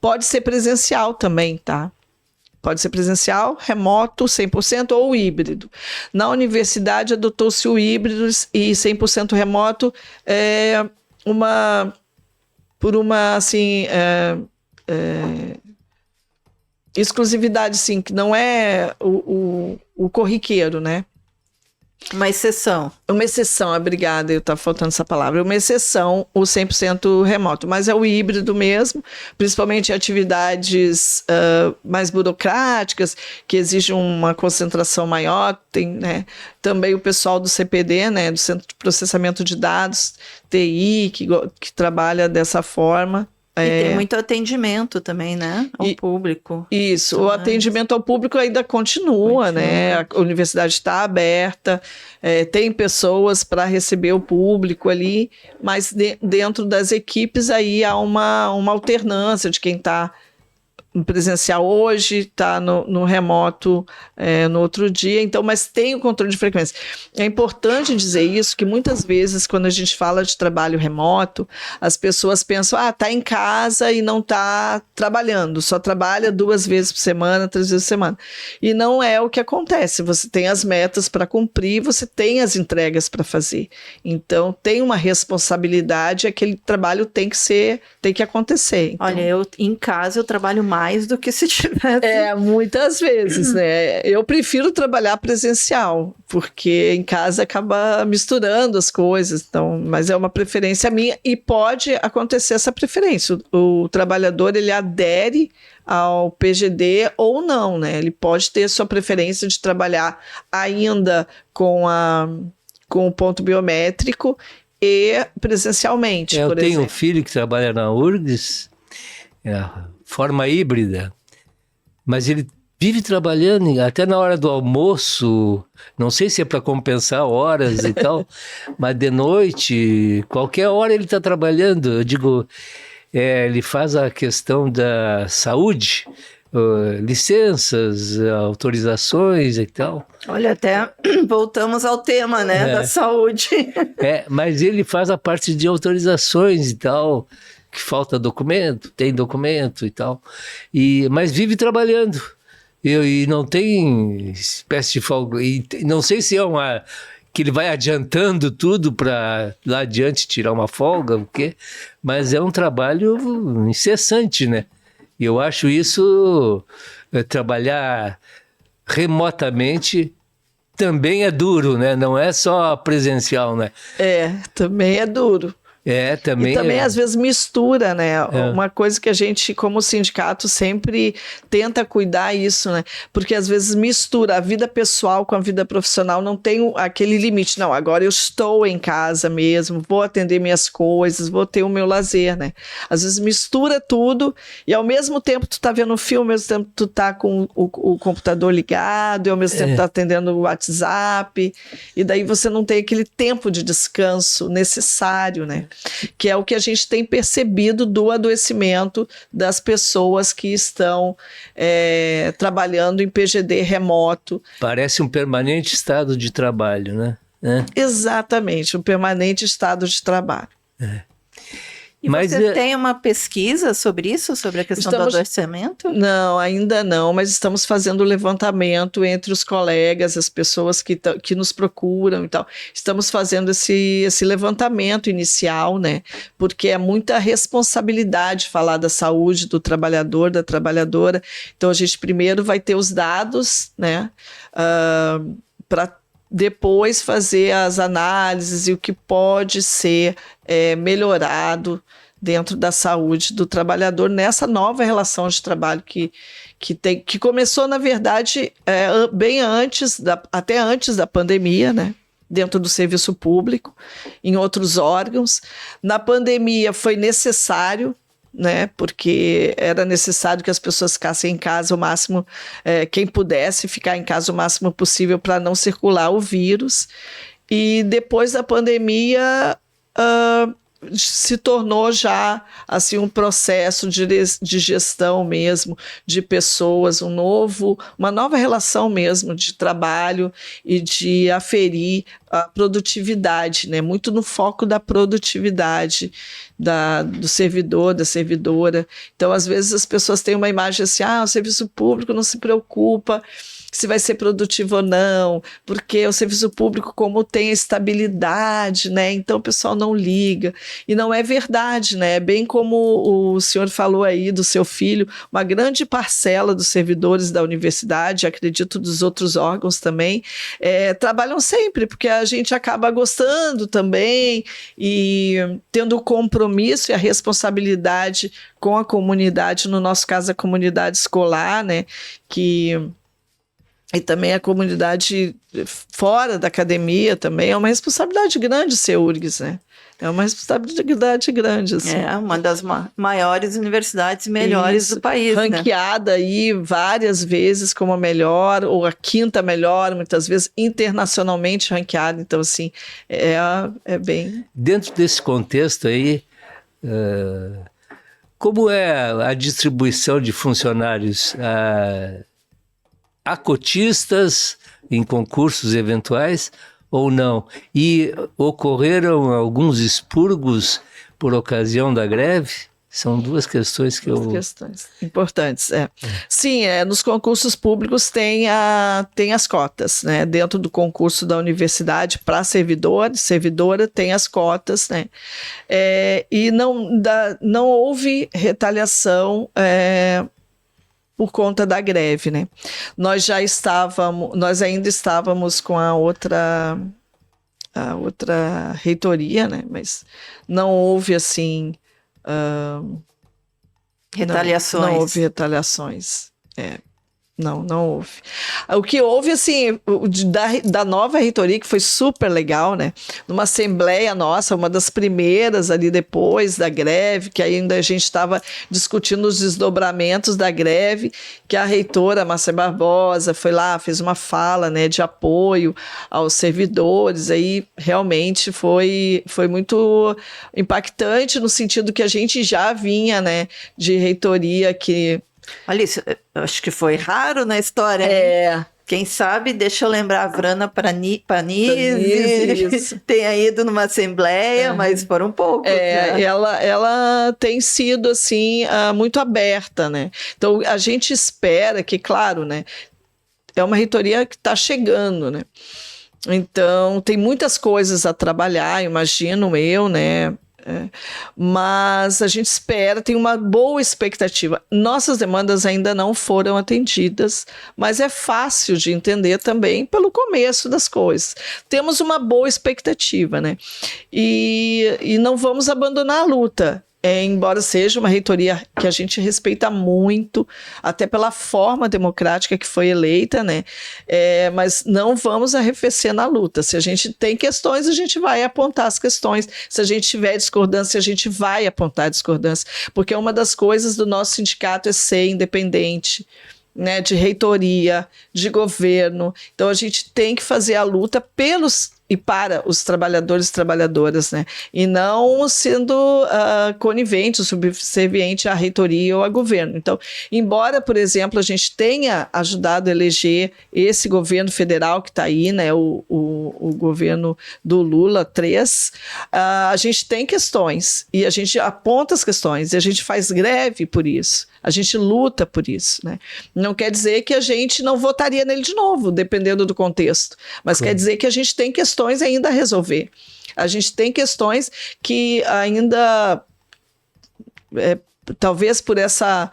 Pode ser presencial também, tá? Pode ser presencial, remoto, 100% ou híbrido. Na universidade adotou-se o híbrido e 100% remoto por uma, assim... exclusividade, sim, que não é o corriqueiro, né? Uma exceção. Uma exceção, obrigada, eu estava faltando essa palavra. Uma exceção, o 100% remoto, mas é o híbrido mesmo, principalmente em atividades mais burocráticas, que exigem uma concentração maior. Tem, né, também o pessoal do CPD, né, do Centro de Processamento de Dados, TI, que trabalha dessa forma. E tem muito atendimento também, né? Ao público. Isso, o atendimento ao público ainda continua, né? A universidade está aberta, tem pessoas para receber o público ali, mas dentro das equipes aí há uma alternância de quem está presencial hoje, está no remoto no outro dia, então, mas tem o controle de frequência. É importante dizer isso, que muitas vezes, quando a gente fala de trabalho remoto, as pessoas pensam, está em casa e não está trabalhando, só trabalha 2 vezes por semana, 3 vezes por semana. E não é o que acontece, você tem as metas para cumprir, você tem as entregas para fazer. Então, tem uma responsabilidade, aquele trabalho tem que acontecer. Então, olha, em casa eu trabalho mais do que se tivesse. Muitas vezes, né? Eu prefiro trabalhar presencial, porque em casa acaba misturando as coisas, então, mas é uma preferência minha e pode acontecer essa preferência. O trabalhador, ele adere ao PGD ou não, né? Ele pode ter sua preferência de trabalhar ainda com o ponto biométrico e presencialmente, Eu por tenho um exemplo. filho que trabalha na URGS, forma híbrida, mas ele vive trabalhando até na hora do almoço, não sei se é para compensar horas e tal, mas de noite, qualquer hora ele está trabalhando. Eu digo, ele faz a questão da saúde, licenças, autorizações e tal. Olha, até voltamos ao tema, né, da saúde. Mas ele faz a parte de autorizações e tal, que falta documento, tem documento e tal, mas vive trabalhando. E não tem espécie de folga. E não sei se é que ele vai adiantando tudo para lá adiante tirar uma folga, o quê? Mas é um trabalho incessante, né? E eu acho isso, trabalhar remotamente também é duro, né? Não é só presencial, né? Também é duro. Também E também às vezes mistura, né? Uma coisa que a gente, como sindicato, sempre tenta cuidar isso, né? Porque às vezes mistura a vida pessoal com a vida profissional, não tem aquele limite. Não, agora eu estou em casa mesmo, vou atender minhas coisas, vou ter o meu lazer, né? Às vezes mistura tudo e ao mesmo tempo tu tá vendo um filme, ao mesmo tempo tu tá com o computador ligado, e ao mesmo tempo tá atendendo o WhatsApp, e daí você não tem aquele tempo de descanso necessário, né? Que é o que a gente tem percebido do adoecimento das pessoas que estão trabalhando em PGD remoto. Parece um permanente estado de trabalho, né? Exatamente, um permanente estado de trabalho. E você tem uma pesquisa sobre isso, sobre a questão do adoecimento? Não, ainda não, mas estamos fazendo o levantamento entre os colegas, as pessoas que nos procuram e tal. Estamos fazendo esse levantamento inicial, né? Porque é muita responsabilidade falar da saúde do trabalhador, da trabalhadora. Então, a gente primeiro vai ter os dados, né? Para depois fazer as análises e o que pode ser melhorado dentro da saúde do trabalhador nessa nova relação de trabalho que começou, na verdade, bem antes, até antes da pandemia, né? Dentro do serviço público, em outros órgãos. Na pandemia foi necessário, né, porque era necessário que as pessoas ficassem em casa o máximo, quem pudesse ficar em casa o máximo possível para não circular o vírus. E depois da pandemia se tornou já assim um processo de gestão mesmo de pessoas, uma nova relação mesmo de trabalho e de aferir a produtividade, né? Muito no foco da produtividade do servidor, da servidora. Então, às vezes as pessoas têm uma imagem assim, o serviço público não se preocupa se vai ser produtivo ou não, porque o serviço público, como tem estabilidade, né? Então o pessoal não liga. E não é verdade, né? Bem como o senhor falou aí do seu filho, uma grande parcela dos servidores da universidade, acredito dos outros órgãos também, trabalham sempre, porque a gente acaba gostando também e tendo o compromisso e a responsabilidade com a comunidade, no nosso caso a comunidade escolar, né? E também a comunidade fora da academia também. É uma responsabilidade grande ser URGS, né? É uma responsabilidade grande. Assim. É uma das maiores universidades melhores do país. Ranqueada aí várias vezes como a melhor, ou a quinta melhor, muitas vezes internacionalmente ranqueada. Então, assim, é bem... Dentro desse contexto aí, como é a distribuição de funcionários? Há cotistas em concursos eventuais ou não? E ocorreram alguns expurgos por ocasião da greve? São duas questões que questões importantes, Sim, nos concursos públicos tem as cotas, né? Dentro do concurso da universidade para servidora tem as cotas, né? E não houve retaliação por conta da greve, né? Nós ainda estávamos com a outra reitoria, né? Mas não houve assim retaliações. Não houve retaliações. Não houve. O que houve, assim, da nova reitoria, que foi super legal, né? Numa assembleia nossa, uma das primeiras ali depois da greve, que ainda a gente estava discutindo os desdobramentos da greve, que a reitora, Márcia Barbosa, foi lá, fez uma fala, né, de apoio aos servidores, aí realmente foi muito impactante no sentido que a gente já vinha, né, de reitoria que... Olha isso, eu acho que foi raro na história, né? Quem sabe, deixa eu lembrar, a Vrana Panizzi tenha ido numa assembleia, mas foram poucos. Né? Ela tem sido, assim, muito aberta, né? Então, a gente espera que, claro, né, é uma reitoria que está chegando, né? Então, tem muitas coisas a trabalhar, imagino eu, né? Mas a gente espera, tem uma boa expectativa. Nossas demandas ainda não foram atendidas, mas é fácil de entender também pelo começo das coisas. Temos uma boa expectativa, né? E não vamos abandonar a luta. Embora seja uma reitoria que a gente respeita muito, até pela forma democrática que foi eleita, né? Mas não vamos arrefecer na luta. Se a gente tem questões, a gente vai apontar as questões. Se a gente tiver discordância, a gente vai apontar a discordância. Porque uma das coisas do nosso sindicato é ser independente, né? De reitoria, de governo. Então, a gente tem que fazer a luta pelos e para os trabalhadores e trabalhadoras, né? E não sendo conivente, subserviente à reitoria ou ao governo. Então, embora, por exemplo, a gente tenha ajudado a eleger esse governo federal que está aí, né? O governo do Lula 3, a gente tem questões e a gente aponta as questões e a gente faz greve por isso. A gente luta por isso, né? Não quer dizer que a gente não votaria nele de novo, dependendo do contexto, mas quer dizer que a gente tem questões ainda a resolver. A gente tem questões que ainda, talvez por essa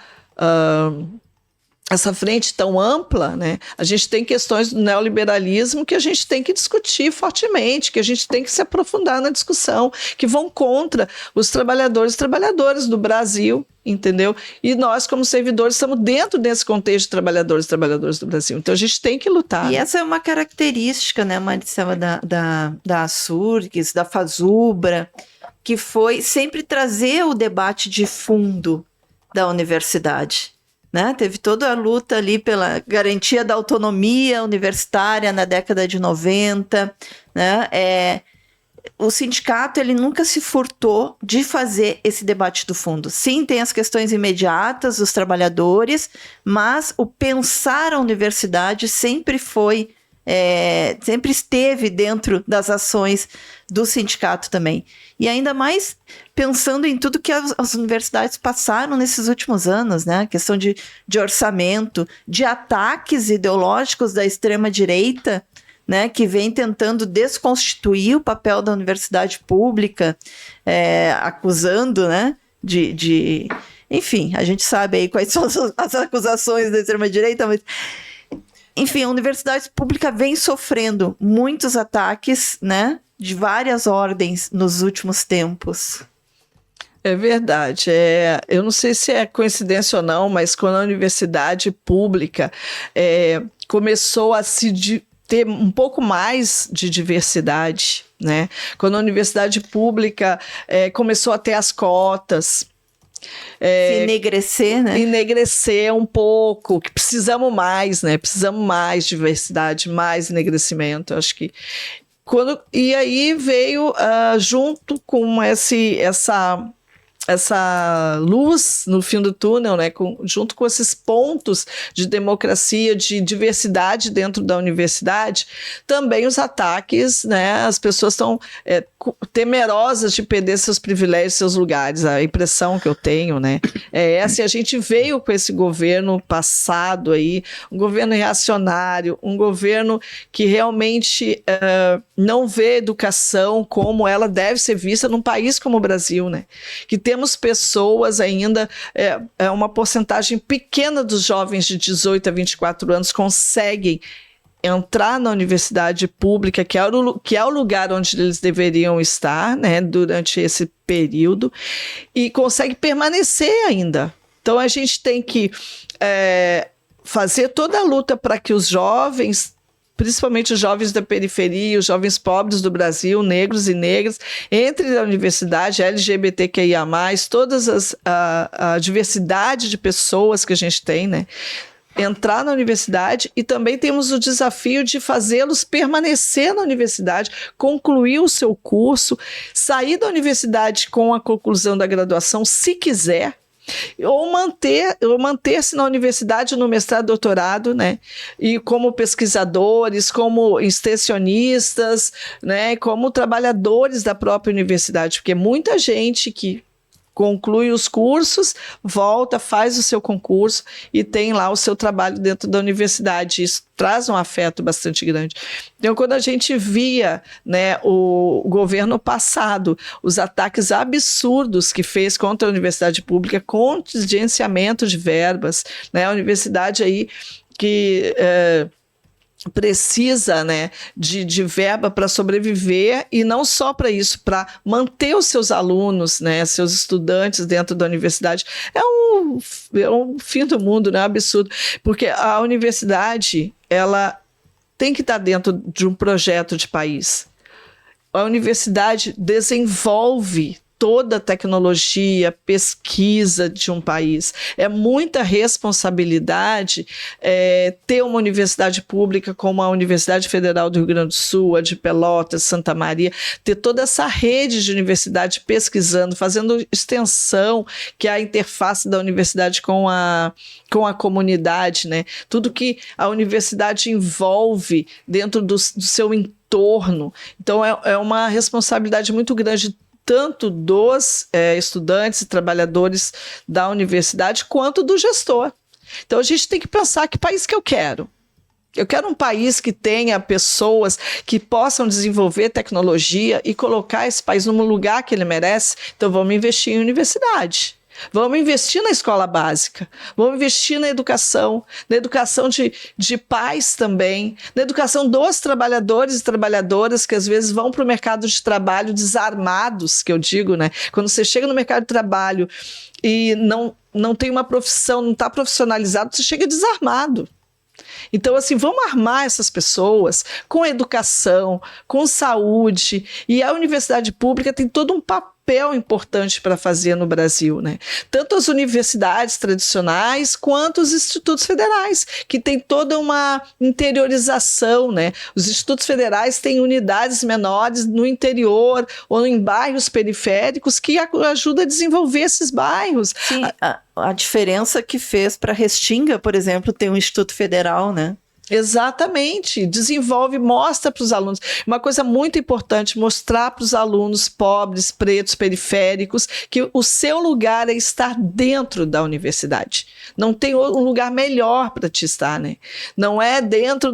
frente tão ampla, né? A gente tem questões do neoliberalismo que a gente tem que discutir fortemente, que a gente tem que se aprofundar na discussão, que vão contra os trabalhadores e trabalhadoras do Brasil, entendeu? E nós, como servidores, estamos dentro desse contexto de trabalhadores e trabalhadoras do Brasil. Então, a gente tem que lutar. E essa é uma característica, né, Maricela, da Surgs, da Fazubra, que foi sempre trazer o debate de fundo da universidade. Né? Teve toda a luta ali pela garantia da autonomia universitária na década de 90, né? O sindicato ele nunca se furtou de fazer esse debate do fundo. Sim, tem as questões imediatas dos trabalhadores, mas o pensar a universidade sempre foi, sempre esteve dentro das ações do sindicato também. E ainda mais pensando em tudo que as universidades passaram nesses últimos anos, né? A questão de orçamento, de ataques ideológicos da extrema-direita, né, que vem tentando desconstituir o papel da universidade pública, acusando, né, enfim, a gente sabe aí quais são as acusações da extrema-direita, mas... Enfim, a universidade pública vem sofrendo muitos ataques, né, de várias ordens nos últimos tempos. É verdade. Eu não sei se é coincidência ou não, mas quando a universidade pública começou a ter um pouco mais de diversidade, né? Quando a universidade pública começou a ter as cotas, se enegrecer, né? Enegrecer um pouco, que precisamos mais, né? Precisamos mais diversidade, mais enegrecimento. Acho que e aí veio junto com essa luz no fim do túnel, né, junto com esses pontos de democracia, de diversidade dentro da universidade, também os ataques, né, as pessoas estão temerosas de perder seus privilégios, seus lugares. A impressão que eu tenho, né, é essa. E a gente veio com esse governo passado aí, um governo reacionário, um governo que realmente não vê educação como ela deve ser vista num país como o Brasil, né, que temos pessoas ainda, uma porcentagem pequena dos jovens de 18 a 24 anos conseguem entrar na universidade pública, que é o lugar onde eles deveriam estar, né, durante esse período, e consegue permanecer ainda. Então, a gente tem que fazer toda a luta para que os jovens, principalmente os jovens da periferia, os jovens pobres do Brasil, negros e negras, entrem na universidade, LGBTQIA+, todas a diversidade de pessoas que a gente tem, né? Entrar na universidade, e também temos o desafio de fazê-los permanecer na universidade, concluir o seu curso, sair da universidade com a conclusão da graduação, se quiser, ou manter-se na universidade no mestrado, doutorado, né? E como pesquisadores, como extensionistas, né? Como trabalhadores da própria universidade, porque muita gente que conclui os cursos, volta, faz o seu concurso e tem lá o seu trabalho dentro da universidade. Isso traz um afeto bastante grande. Então, quando a gente via, né, o governo passado, os ataques absurdos que fez contra a universidade pública, contingenciamento de verbas, né, a universidade aí que precisa, né, de verba para sobreviver, e não só para isso, para manter os seus alunos, né, seus estudantes dentro da universidade. É um fim do mundo, né, absurdo, porque a universidade, ela tem que estar dentro de um projeto de país. A universidade desenvolve toda a tecnologia, pesquisa de um país. É muita responsabilidade ter uma universidade pública como a Universidade Federal do Rio Grande do Sul, a de Pelotas, Santa Maria, ter toda essa rede de universidade pesquisando, fazendo extensão, que é a interface da universidade com a comunidade, né? Tudo que a universidade envolve dentro do seu entorno. Então, é uma responsabilidade muito grande, tanto dos estudantes e trabalhadores da universidade, quanto do gestor. Então, a gente tem que pensar: que país que eu quero? Eu quero um país que tenha pessoas que possam desenvolver tecnologia e colocar esse país num lugar que ele merece. Então, vamos investir em universidade. Vamos investir na escola básica, vamos investir na educação de pais também, na educação dos trabalhadores e trabalhadoras que às vezes vão para o mercado de trabalho desarmados, que eu digo, né? Quando você chega no mercado de trabalho e não tem uma profissão, não está profissionalizado, você chega desarmado. Então, assim, vamos armar essas pessoas com educação, com saúde, e a universidade pública tem todo um papel importante para fazer no Brasil, né? Tanto as universidades tradicionais quanto os institutos federais, que tem toda uma interiorização, né? Os institutos federais têm unidades menores no interior ou em bairros periféricos que ajudam a desenvolver esses bairros. Sim, a diferença que fez para Restinga, por exemplo, ter um instituto federal, né? Exatamente, desenvolve, mostra para os alunos. Uma coisa muito importante, mostrar para os alunos pobres, pretos, periféricos, que o seu lugar é estar dentro da universidade. Não tem um lugar melhor para te estar, né? Não é dentro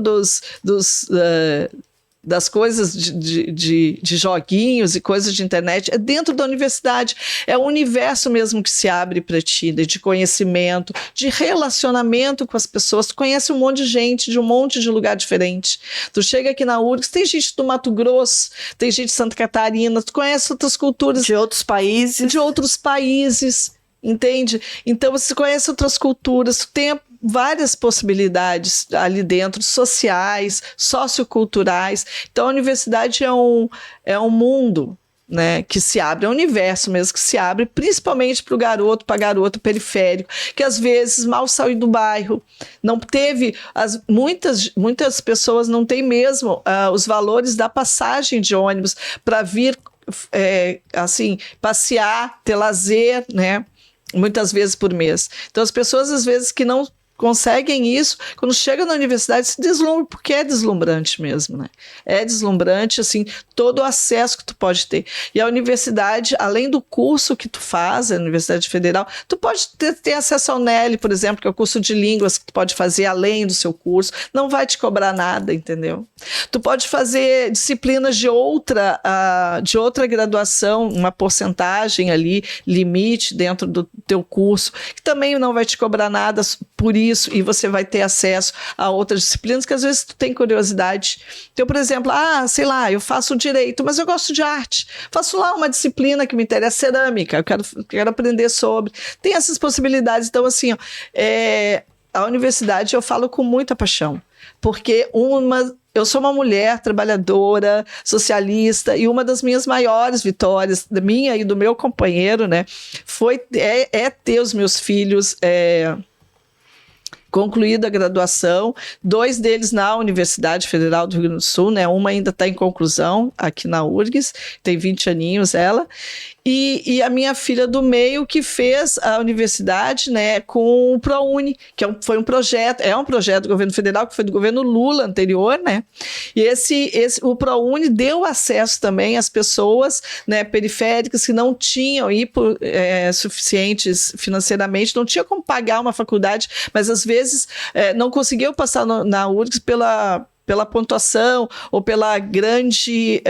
das coisas de joguinhos e coisas de internet, é dentro da universidade, é o universo mesmo que se abre para ti, de conhecimento, de relacionamento com as pessoas. Tu conhece um monte de gente, de um monte de lugar diferente. Tu chega aqui na URGS, tem gente do Mato Grosso, tem gente de Santa Catarina, tu conhece outras culturas. De outros países. Entende? Então você conhece outras culturas, tu tem várias possibilidades ali dentro, sociais, socioculturais. Então a universidade é um mundo, né, que se abre, é um universo mesmo que se abre, principalmente para o garoto, para garoto periférico, que às vezes mal saiu do bairro, não teve, muitas pessoas não têm mesmo os valores da passagem de ônibus para vir assim, passear, ter lazer, né? Muitas vezes por mês. Então, as pessoas, às vezes, que não conseguem isso, quando chegam na universidade, se deslumbram, porque é deslumbrante mesmo, né? É deslumbrante, assim, todo o acesso que tu pode ter. E a universidade, além do curso que tu faz, a Universidade Federal, tu pode ter acesso ao NELI, por exemplo, que é o curso de línguas que tu pode fazer além do seu curso, não vai te cobrar nada, entendeu? Tu pode fazer disciplinas de outra graduação, uma porcentagem ali, limite dentro do teu curso, que também não vai te cobrar nada por isso, e você vai ter acesso a outras disciplinas que às vezes tu tem curiosidade. Então, por exemplo, sei lá, eu faço direito, mas eu gosto de arte. Faço lá uma disciplina que me interessa, cerâmica, eu quero aprender sobre. Tem essas possibilidades. Então, assim, a universidade eu falo com muita paixão, porque eu sou uma mulher trabalhadora, socialista, e uma das minhas maiores vitórias, da minha e do meu companheiro, né, é ter os meus filhos concluída a graduação, 2 deles na Universidade Federal do Rio Grande do Sul, né? Uma ainda está em conclusão aqui na URGS, tem 20 aninhos ela, e a minha filha do meio que fez a universidade, né, com o ProUni, que foi um projeto, é um projeto do governo federal, que foi do governo Lula anterior, né? E o ProUni deu acesso também às pessoas, né, periféricas que não tinham suficientes financeiramente, não tinha como pagar uma faculdade, mas às vezes não conseguiam passar na URGS pela pontuação ou pela grande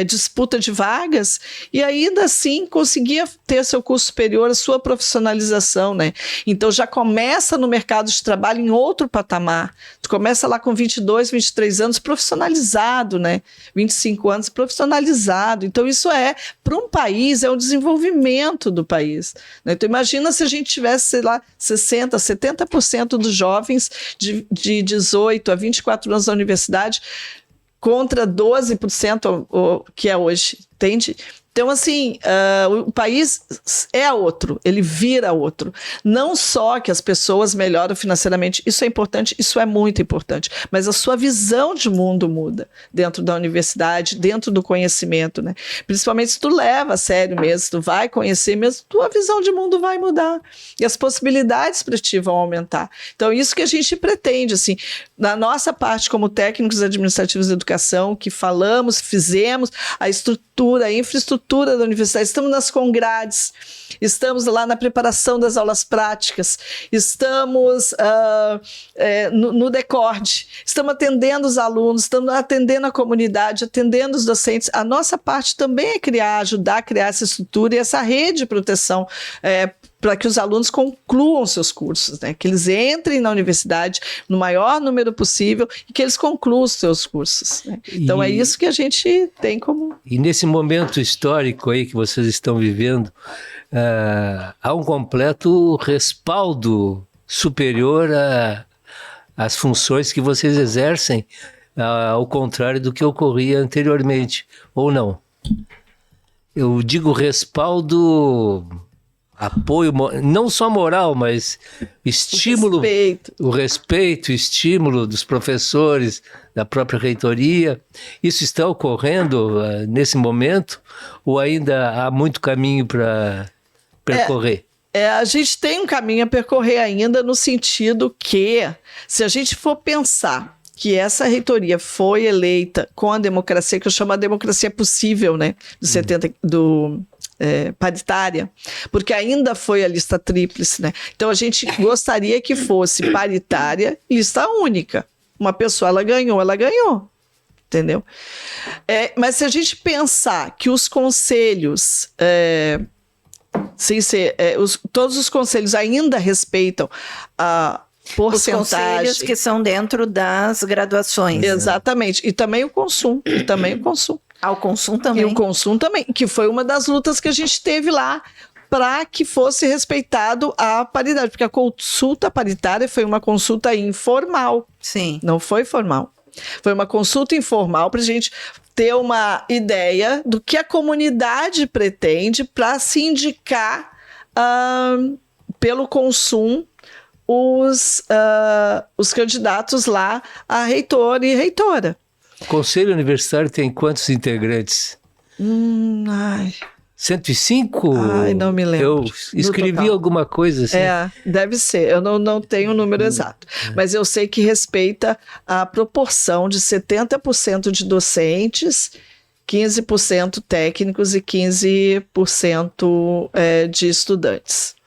disputa de vagas, e ainda assim conseguia ter seu curso superior, a sua profissionalização, né? Então já começa no mercado de trabalho em outro patamar. Tu começa lá com 22, 23 anos profissionalizado, né? 25 anos profissionalizado. Então isso para um país, é um desenvolvimento do país, né? Então imagina se a gente tivesse, sei lá, 60%, 70% dos jovens de 18 a 24 anos da universidade contra 12% que é hoje, entende? Então, assim, o país é outro, ele vira outro. Não só que as pessoas melhoram financeiramente, isso é importante, isso é muito importante, mas a sua visão de mundo muda dentro da universidade, dentro do conhecimento, né? Principalmente se tu leva a sério mesmo, se tu vai conhecer mesmo, tua visão de mundo vai mudar e as possibilidades para ti vão aumentar. Então, isso que a gente pretende, assim, na nossa parte como técnicos administrativos de educação, que falamos, fizemos a estrutura, a infraestrutura da universidade, estamos nas congrades, estamos lá na preparação das aulas práticas, estamos no Decorde, estamos atendendo os alunos, estamos atendendo a comunidade, atendendo os docentes. A nossa parte também é ajudar a criar essa estrutura e essa rede de proteção para que os alunos concluam seus cursos, né? Que eles entrem na universidade no maior número possível e que eles concluam os seus cursos, né? Então é isso que a gente tem como... E nesse momento histórico aí que vocês estão vivendo, há um completo respaldo superior às funções que vocês exercem, ao contrário do que ocorria anteriormente, ou não? Eu digo respaldo... apoio, não só moral, mas estímulo, o respeito, estímulo dos professores, da própria reitoria. Isso está ocorrendo nesse momento ou ainda há muito caminho para percorrer? A gente tem um caminho a percorrer ainda, no sentido que, se a gente for pensar que essa reitoria foi eleita com a democracia, que eu chamo a democracia possível, né, paritária, porque ainda foi a lista tríplice, né? Então a gente gostaria que fosse paritária, lista única. Uma pessoa, ela ganhou, entendeu? Mas se a gente pensar que os conselhos, todos os conselhos ainda respeitam a porcentagem... Os conselhos que são dentro das graduações. Exatamente. E também o consumo. Ao consumo também. E o consumo também, que foi uma das lutas que a gente teve lá para que fosse respeitado a paridade, porque a consulta paritária foi uma consulta informal. Sim. Não foi formal. Foi uma consulta informal para a gente ter uma ideia do que a comunidade pretende para se indicar pelo consumo os candidatos lá a reitor e reitora. O Conselho Universitário tem quantos integrantes? 105? Ai, não me lembro. Eu escrevi alguma coisa assim. Deve ser. Eu não tenho o número exato. Mas eu sei que respeita a proporção de 70% de docentes, 15% técnicos e 15% de estudantes.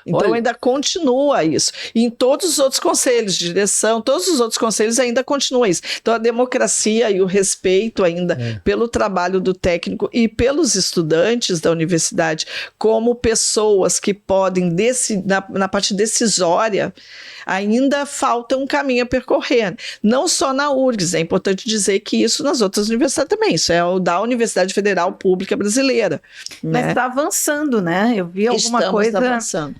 Então ainda continua isso. E em todos os outros conselhos de direção, todos os outros conselhos ainda continua isso. Então a democracia e o respeito ainda pelo trabalho do técnico e pelos estudantes da universidade como pessoas que podem, na parte decisória, ainda falta um caminho a percorrer. Não só na URGS, é importante dizer que isso nas outras universidades também. Isso é o da Universidade Federal Pública Brasileira. Mas está avançando, né? Eu vi alguma coisa... avançando.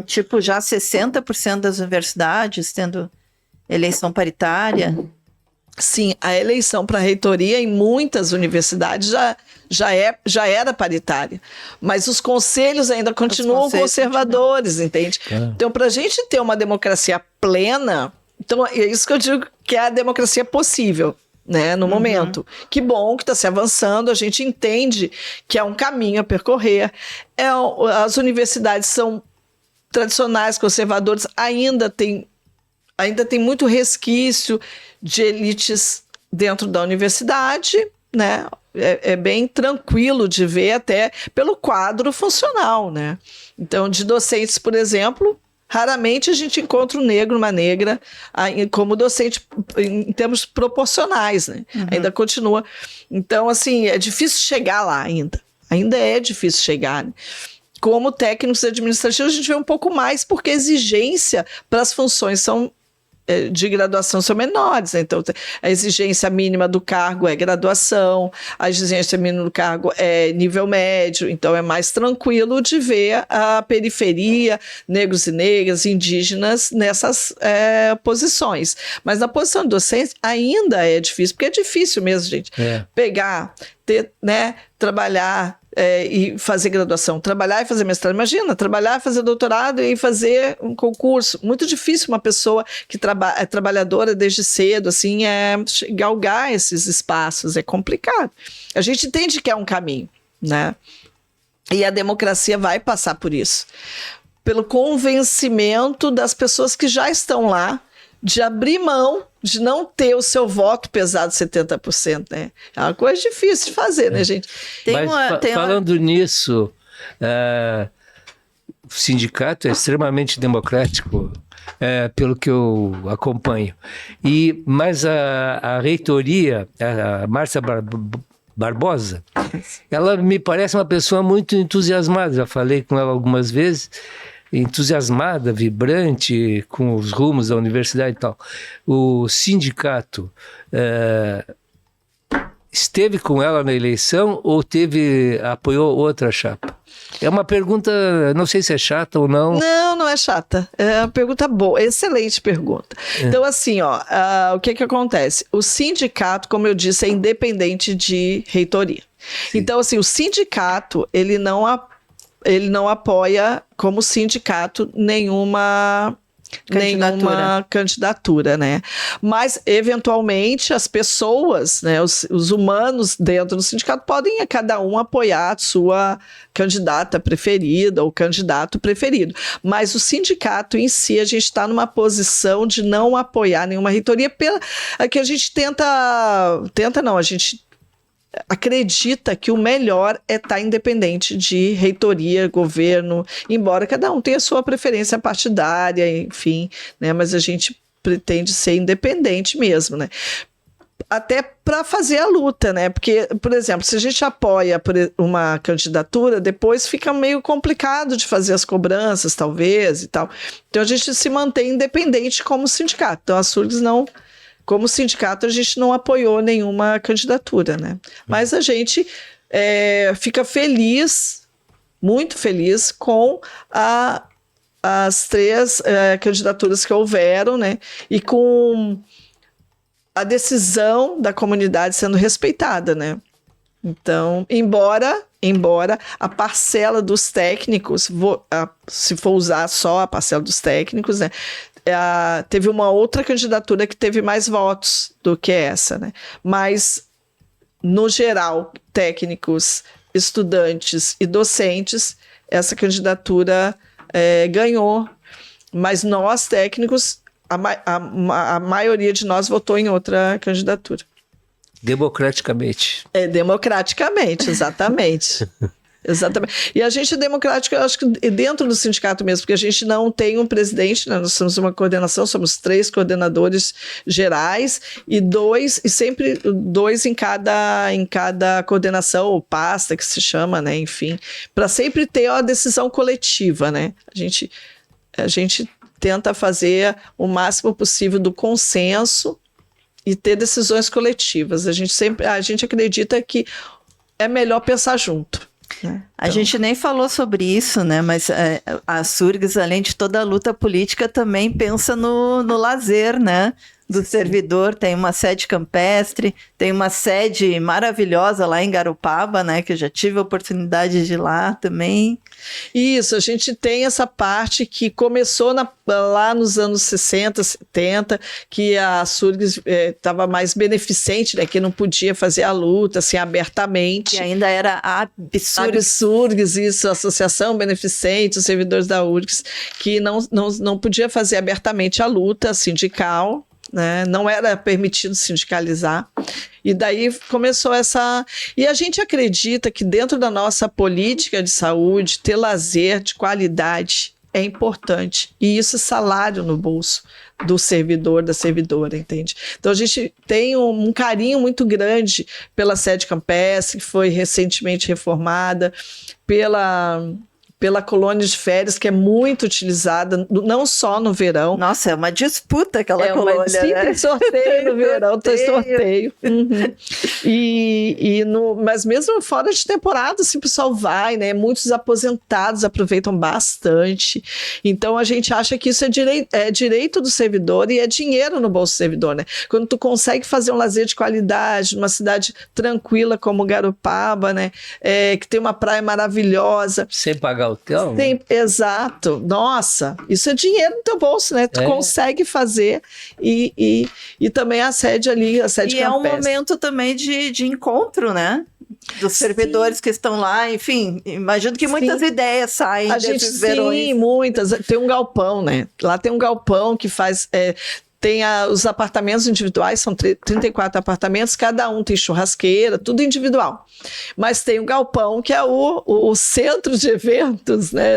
tipo, já 60% das universidades tendo eleição paritária. Sim, a eleição para a reitoria em muitas universidades já era paritária, mas os conselhos ainda continuam conservadores, entende? Então, para a gente ter uma democracia plena, então é isso que eu digo que é a democracia possível, né, no momento. Que bom que está se avançando, a gente entende que é um caminho a percorrer. As universidades são tradicionais, conservadoras, ainda tem muito resquício de elites dentro da universidade, né? É bem tranquilo de ver até pelo quadro funcional, né? Então, de docentes, por exemplo, raramente a gente encontra um negro, uma negra, como docente em termos proporcionais, né? Ainda continua. Então, assim, é difícil chegar lá ainda. Ainda é difícil chegar, né? Como técnicos administrativos, a gente vê um pouco mais, porque a exigência para as funções de graduação são menores, né? Então a exigência mínima do cargo é graduação, a exigência mínima do cargo é nível médio, então é mais tranquilo de ver a periferia, negros e negras, indígenas nessas posições. Mas na posição de docência ainda é difícil, porque é difícil mesmo, gente, pegar, trabalhar e fazer graduação, trabalhar e fazer mestrado. Imagina, trabalhar, fazer doutorado e fazer um concurso. Muito difícil uma pessoa que é trabalhadora desde cedo, assim, galgar esses espaços. É complicado. A gente entende que é um caminho, né? E a democracia vai passar por isso. Pelo convencimento das pessoas que já estão lá, de abrir mão, de não ter o seu voto pesado 70%, né? É uma coisa difícil de fazer, né, gente? Falando nisso, o sindicato é extremamente democrático, pelo que eu acompanho. Mas a reitoria, a Márcia Barbosa, ela me parece uma pessoa muito entusiasmada, já falei com ela algumas vezes, entusiasmada, vibrante com os rumos da universidade e tal. O sindicato esteve com ela na eleição ou apoiou outra chapa? É uma pergunta, não sei se é chata ou não. Não é chata. É uma pergunta boa, excelente pergunta. Então, assim, o que acontece? O sindicato, como eu disse, é independente de reitoria. Sim. Então, assim, o sindicato, ele não apoia como sindicato nenhuma candidatura, né? Mas, eventualmente, as pessoas, né, os humanos dentro do sindicato podem cada um apoiar a sua candidata preferida ou candidato preferido. Mas o sindicato em si, a gente está numa posição de não apoiar nenhuma reitoria, que a gente a gente acredita que o melhor é estar independente de reitoria, governo, embora cada um tenha sua preferência partidária, enfim, né? Mas a gente pretende ser independente mesmo, né? Até para fazer a luta, né? Porque, por exemplo, se a gente apoia uma candidatura, depois fica meio complicado de fazer as cobranças, talvez, e tal. Então a gente se mantém independente como sindicato. Então a Surgs não... Como sindicato, a gente não apoiou nenhuma candidatura, né? Mas a gente fica feliz, muito feliz, com as 3 candidaturas que houveram, né? E com a decisão da comunidade sendo respeitada, né? Então, embora a parcela dos técnicos, se for usar só a parcela dos técnicos, né? Teve uma outra candidatura que teve mais votos do que essa, né? Mas, no geral, técnicos, estudantes e docentes, essa candidatura ganhou. Mas nós, técnicos, a maioria de nós votou em outra candidatura. Democraticamente. Democraticamente, exatamente. Exatamente. E a gente é democrático, eu acho que dentro do sindicato mesmo, porque a gente não tem um presidente, né? Nós somos uma coordenação, somos 3 coordenadores gerais e sempre dois em cada coordenação ou pasta que se chama, né? Enfim, para sempre ter a decisão coletiva, né? A gente tenta fazer o máximo possível do consenso e ter decisões coletivas. A gente acredita que é melhor pensar junto. né? A gente nem falou sobre isso, né? Mas a Surgs, além de toda a luta política, também pensa no lazer, né? Do servidor. Tem uma sede campestre, tem uma sede maravilhosa lá em Garopaba, né? Que eu já tive a oportunidade de ir lá também. Isso, a gente tem essa parte que começou lá nos anos 60, 70, que a Surgs estava mais beneficente, né, que não podia fazer a luta assim abertamente. E ainda era a Surgs, isso, a Associação Beneficente, os servidores da URGS, que não podia fazer abertamente a luta sindical, né? Não era permitido sindicalizar. E daí começou essa... E a gente acredita que dentro da nossa política de saúde, ter lazer de qualidade é importante. E isso é salário no bolso do servidor, da servidora, entende? Então a gente tem um carinho muito grande pela sede campestre, que foi recentemente reformada, pela colônia de férias, que é muito utilizada, não só no verão. Nossa, é uma disputa aquela colônia, sim, né? tem sorteio no verão, tem sorteio. Uhum. Mas mesmo fora de temporada, assim, o pessoal vai, né? Muitos aposentados aproveitam bastante. Então, a gente acha que isso é direito do servidor e é dinheiro no bolso do servidor, né? Quando tu consegue fazer um lazer de qualidade numa cidade tranquila como Garopaba, né? Que tem uma praia maravilhosa. Sem pagar hotel? Exato. Nossa, isso é dinheiro no teu bolso, né? Tu consegue fazer e também a sede ali, a sede campestre. É um momento também de encontro, né? Dos servidores que estão lá, enfim, imagino que muitas ideias saem desses verões. Sim, muitas. Tem um galpão, né? Lá tem um galpão que faz... Tem os apartamentos individuais, são 34 apartamentos, cada um tem churrasqueira, tudo individual. Mas tem o galpão, que é o centro de eventos, né?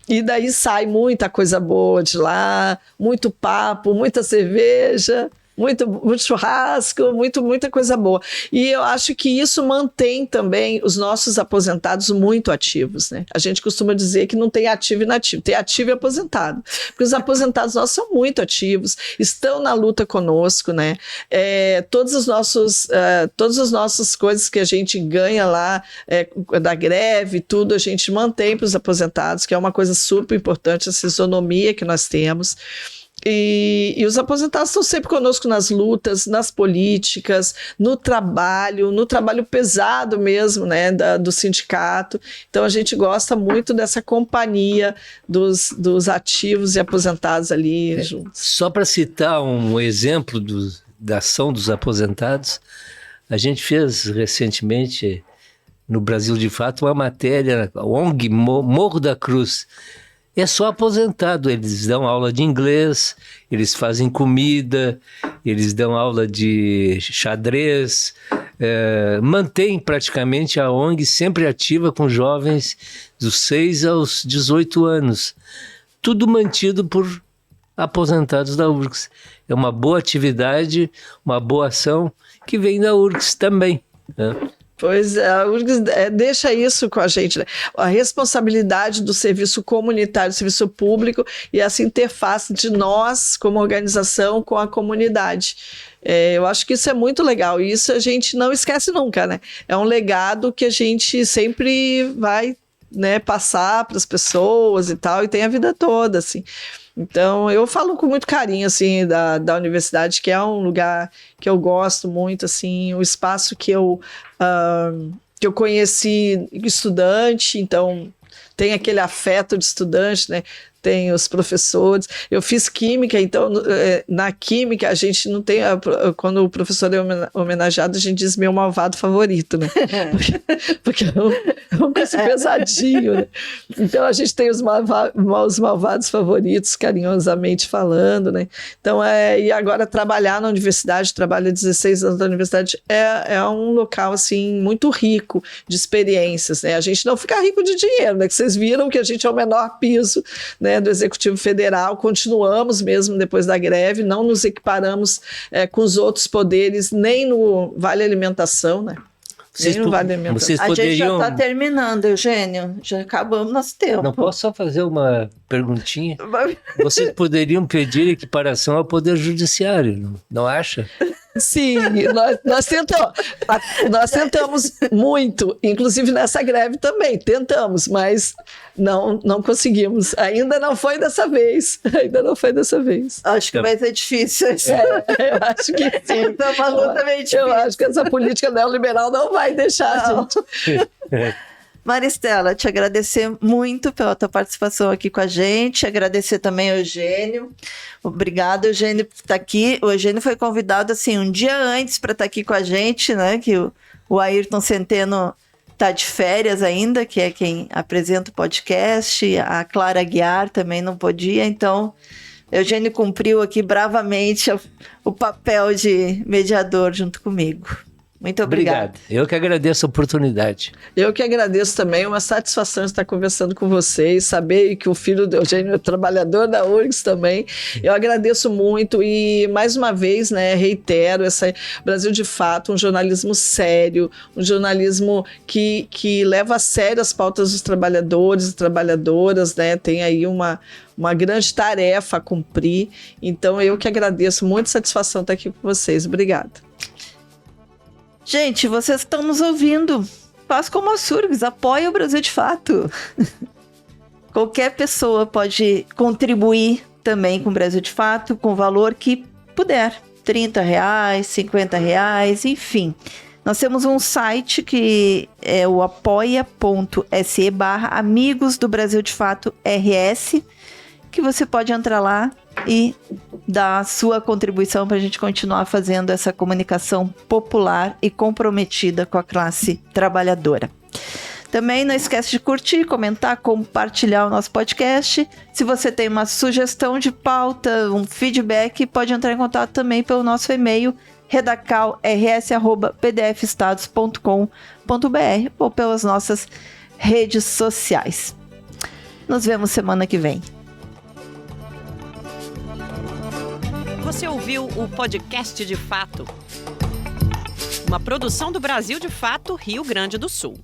E daí sai muita coisa boa de lá, muito papo, muita cerveja, muito churrasco, muita coisa boa. E eu acho que isso mantém também os nossos aposentados muito ativos, né? A gente costuma dizer que não tem ativo e inativo, tem ativo e aposentado. Porque os aposentados nossos são muito ativos, estão na luta conosco, né? Todas as nossas coisas que a gente ganha lá, da greve, tudo, a gente mantém para os aposentados, que é uma coisa super importante, essa isonomia que nós temos. E os aposentados estão sempre conosco nas lutas, nas políticas, no trabalho pesado mesmo, né, do sindicato. Então a gente gosta muito dessa companhia dos ativos e aposentados ali juntos. Só para citar um exemplo da ação dos aposentados, a gente fez recentemente no Brasil de Fato uma matéria, ONG Morro da Cruz. É só aposentado, eles dão aula de inglês, eles fazem comida, eles dão aula de xadrez, mantém praticamente a ONG sempre ativa com jovens dos 6 aos 18 anos. Tudo mantido por aposentados da URGS. É uma boa atividade, uma boa ação que vem da URGS também, né? Pois é, a URGS deixa isso com a gente, né? A responsabilidade do serviço comunitário, do serviço público e essa interface de nós, como organização, com a comunidade. Eu acho que isso é muito legal e isso a gente não esquece nunca, né? É um legado que a gente sempre vai, né, passar para as pessoas e tal, e tem a vida toda, assim. Então, eu falo com muito carinho, assim, da universidade, que é um lugar que eu gosto muito, assim, o espaço que eu conheci estudante, então tem aquele afeto de estudante, né? Tem os professores. Eu fiz química, então na química a gente não tem... Quando o professor é homenageado, a gente diz meu malvado favorito, né? Porque é um curso pesadinho, né? Então a gente tem os malvados favoritos, carinhosamente falando, né? Então, e agora trabalhar na universidade, trabalho há 16 anos na universidade, é um local, assim, muito rico de experiências, né? A gente não fica rico de dinheiro, né? Que vocês viram que a gente é o menor piso, né, do Executivo Federal, continuamos mesmo depois da greve, não nos equiparamos com os outros poderes, nem no Vale Alimentação, né? Nem no Vale Alimentação. A gente já está terminando, Eugênio, já acabamos nosso tempo. Não posso só fazer uma perguntinha? Vocês poderiam pedir equiparação ao Poder Judiciário, não acha? Sim, nós tentamos muito, inclusive nessa greve também, tentamos, mas não conseguimos. Ainda não foi dessa vez. Acho que vai ser difícil. Eu acho que sim. Tá uma luta meio difícil. Eu acho que essa política neoliberal não vai deixar a gente. Maristela, te agradecer muito pela tua participação aqui com a gente, agradecer também ao Eugênio. Obrigada, Eugênio, por estar aqui. O Eugênio foi convidado assim um dia antes para estar aqui com a gente, né? Que o Ayrton Centeno está de férias ainda, que é quem apresenta o podcast. A Clara Aguiar também não podia, então Eugênio cumpriu aqui bravamente o papel de mediador junto comigo. Muito obrigada. Obrigado. Eu que agradeço a oportunidade. Eu que agradeço também, uma satisfação estar conversando com vocês, saber que o filho do Eugênio é trabalhador da URGS também. Eu agradeço muito e, mais uma vez, né, reitero, Brasil de Fato, um jornalismo sério, um jornalismo que leva a sério as pautas dos trabalhadores e trabalhadoras, né, tem aí uma grande tarefa a cumprir. Então, eu que agradeço, muita satisfação estar aqui com vocês. Obrigada. Gente, vocês estão nos ouvindo. Faz como a SURGS, apoia o Brasil de Fato. Qualquer pessoa pode contribuir também com o Brasil de Fato, com o valor que puder. R$30, R$50, enfim. Nós temos um site que é o apoia.se/Amigos do Brasil de Fato RS, que você pode entrar lá e dar a sua contribuição para a gente continuar fazendo essa comunicação popular e comprometida com a classe trabalhadora. Também não esquece de curtir, comentar, compartilhar o nosso podcast. Se você tem uma sugestão de pauta, um feedback, pode entrar em contato também pelo nosso e-mail redacalrs@pdfestados.com.br ou pelas nossas redes sociais. Nos vemos semana que vem. Você ouviu o podcast de Fato, uma produção do Brasil de Fato, Rio Grande do Sul.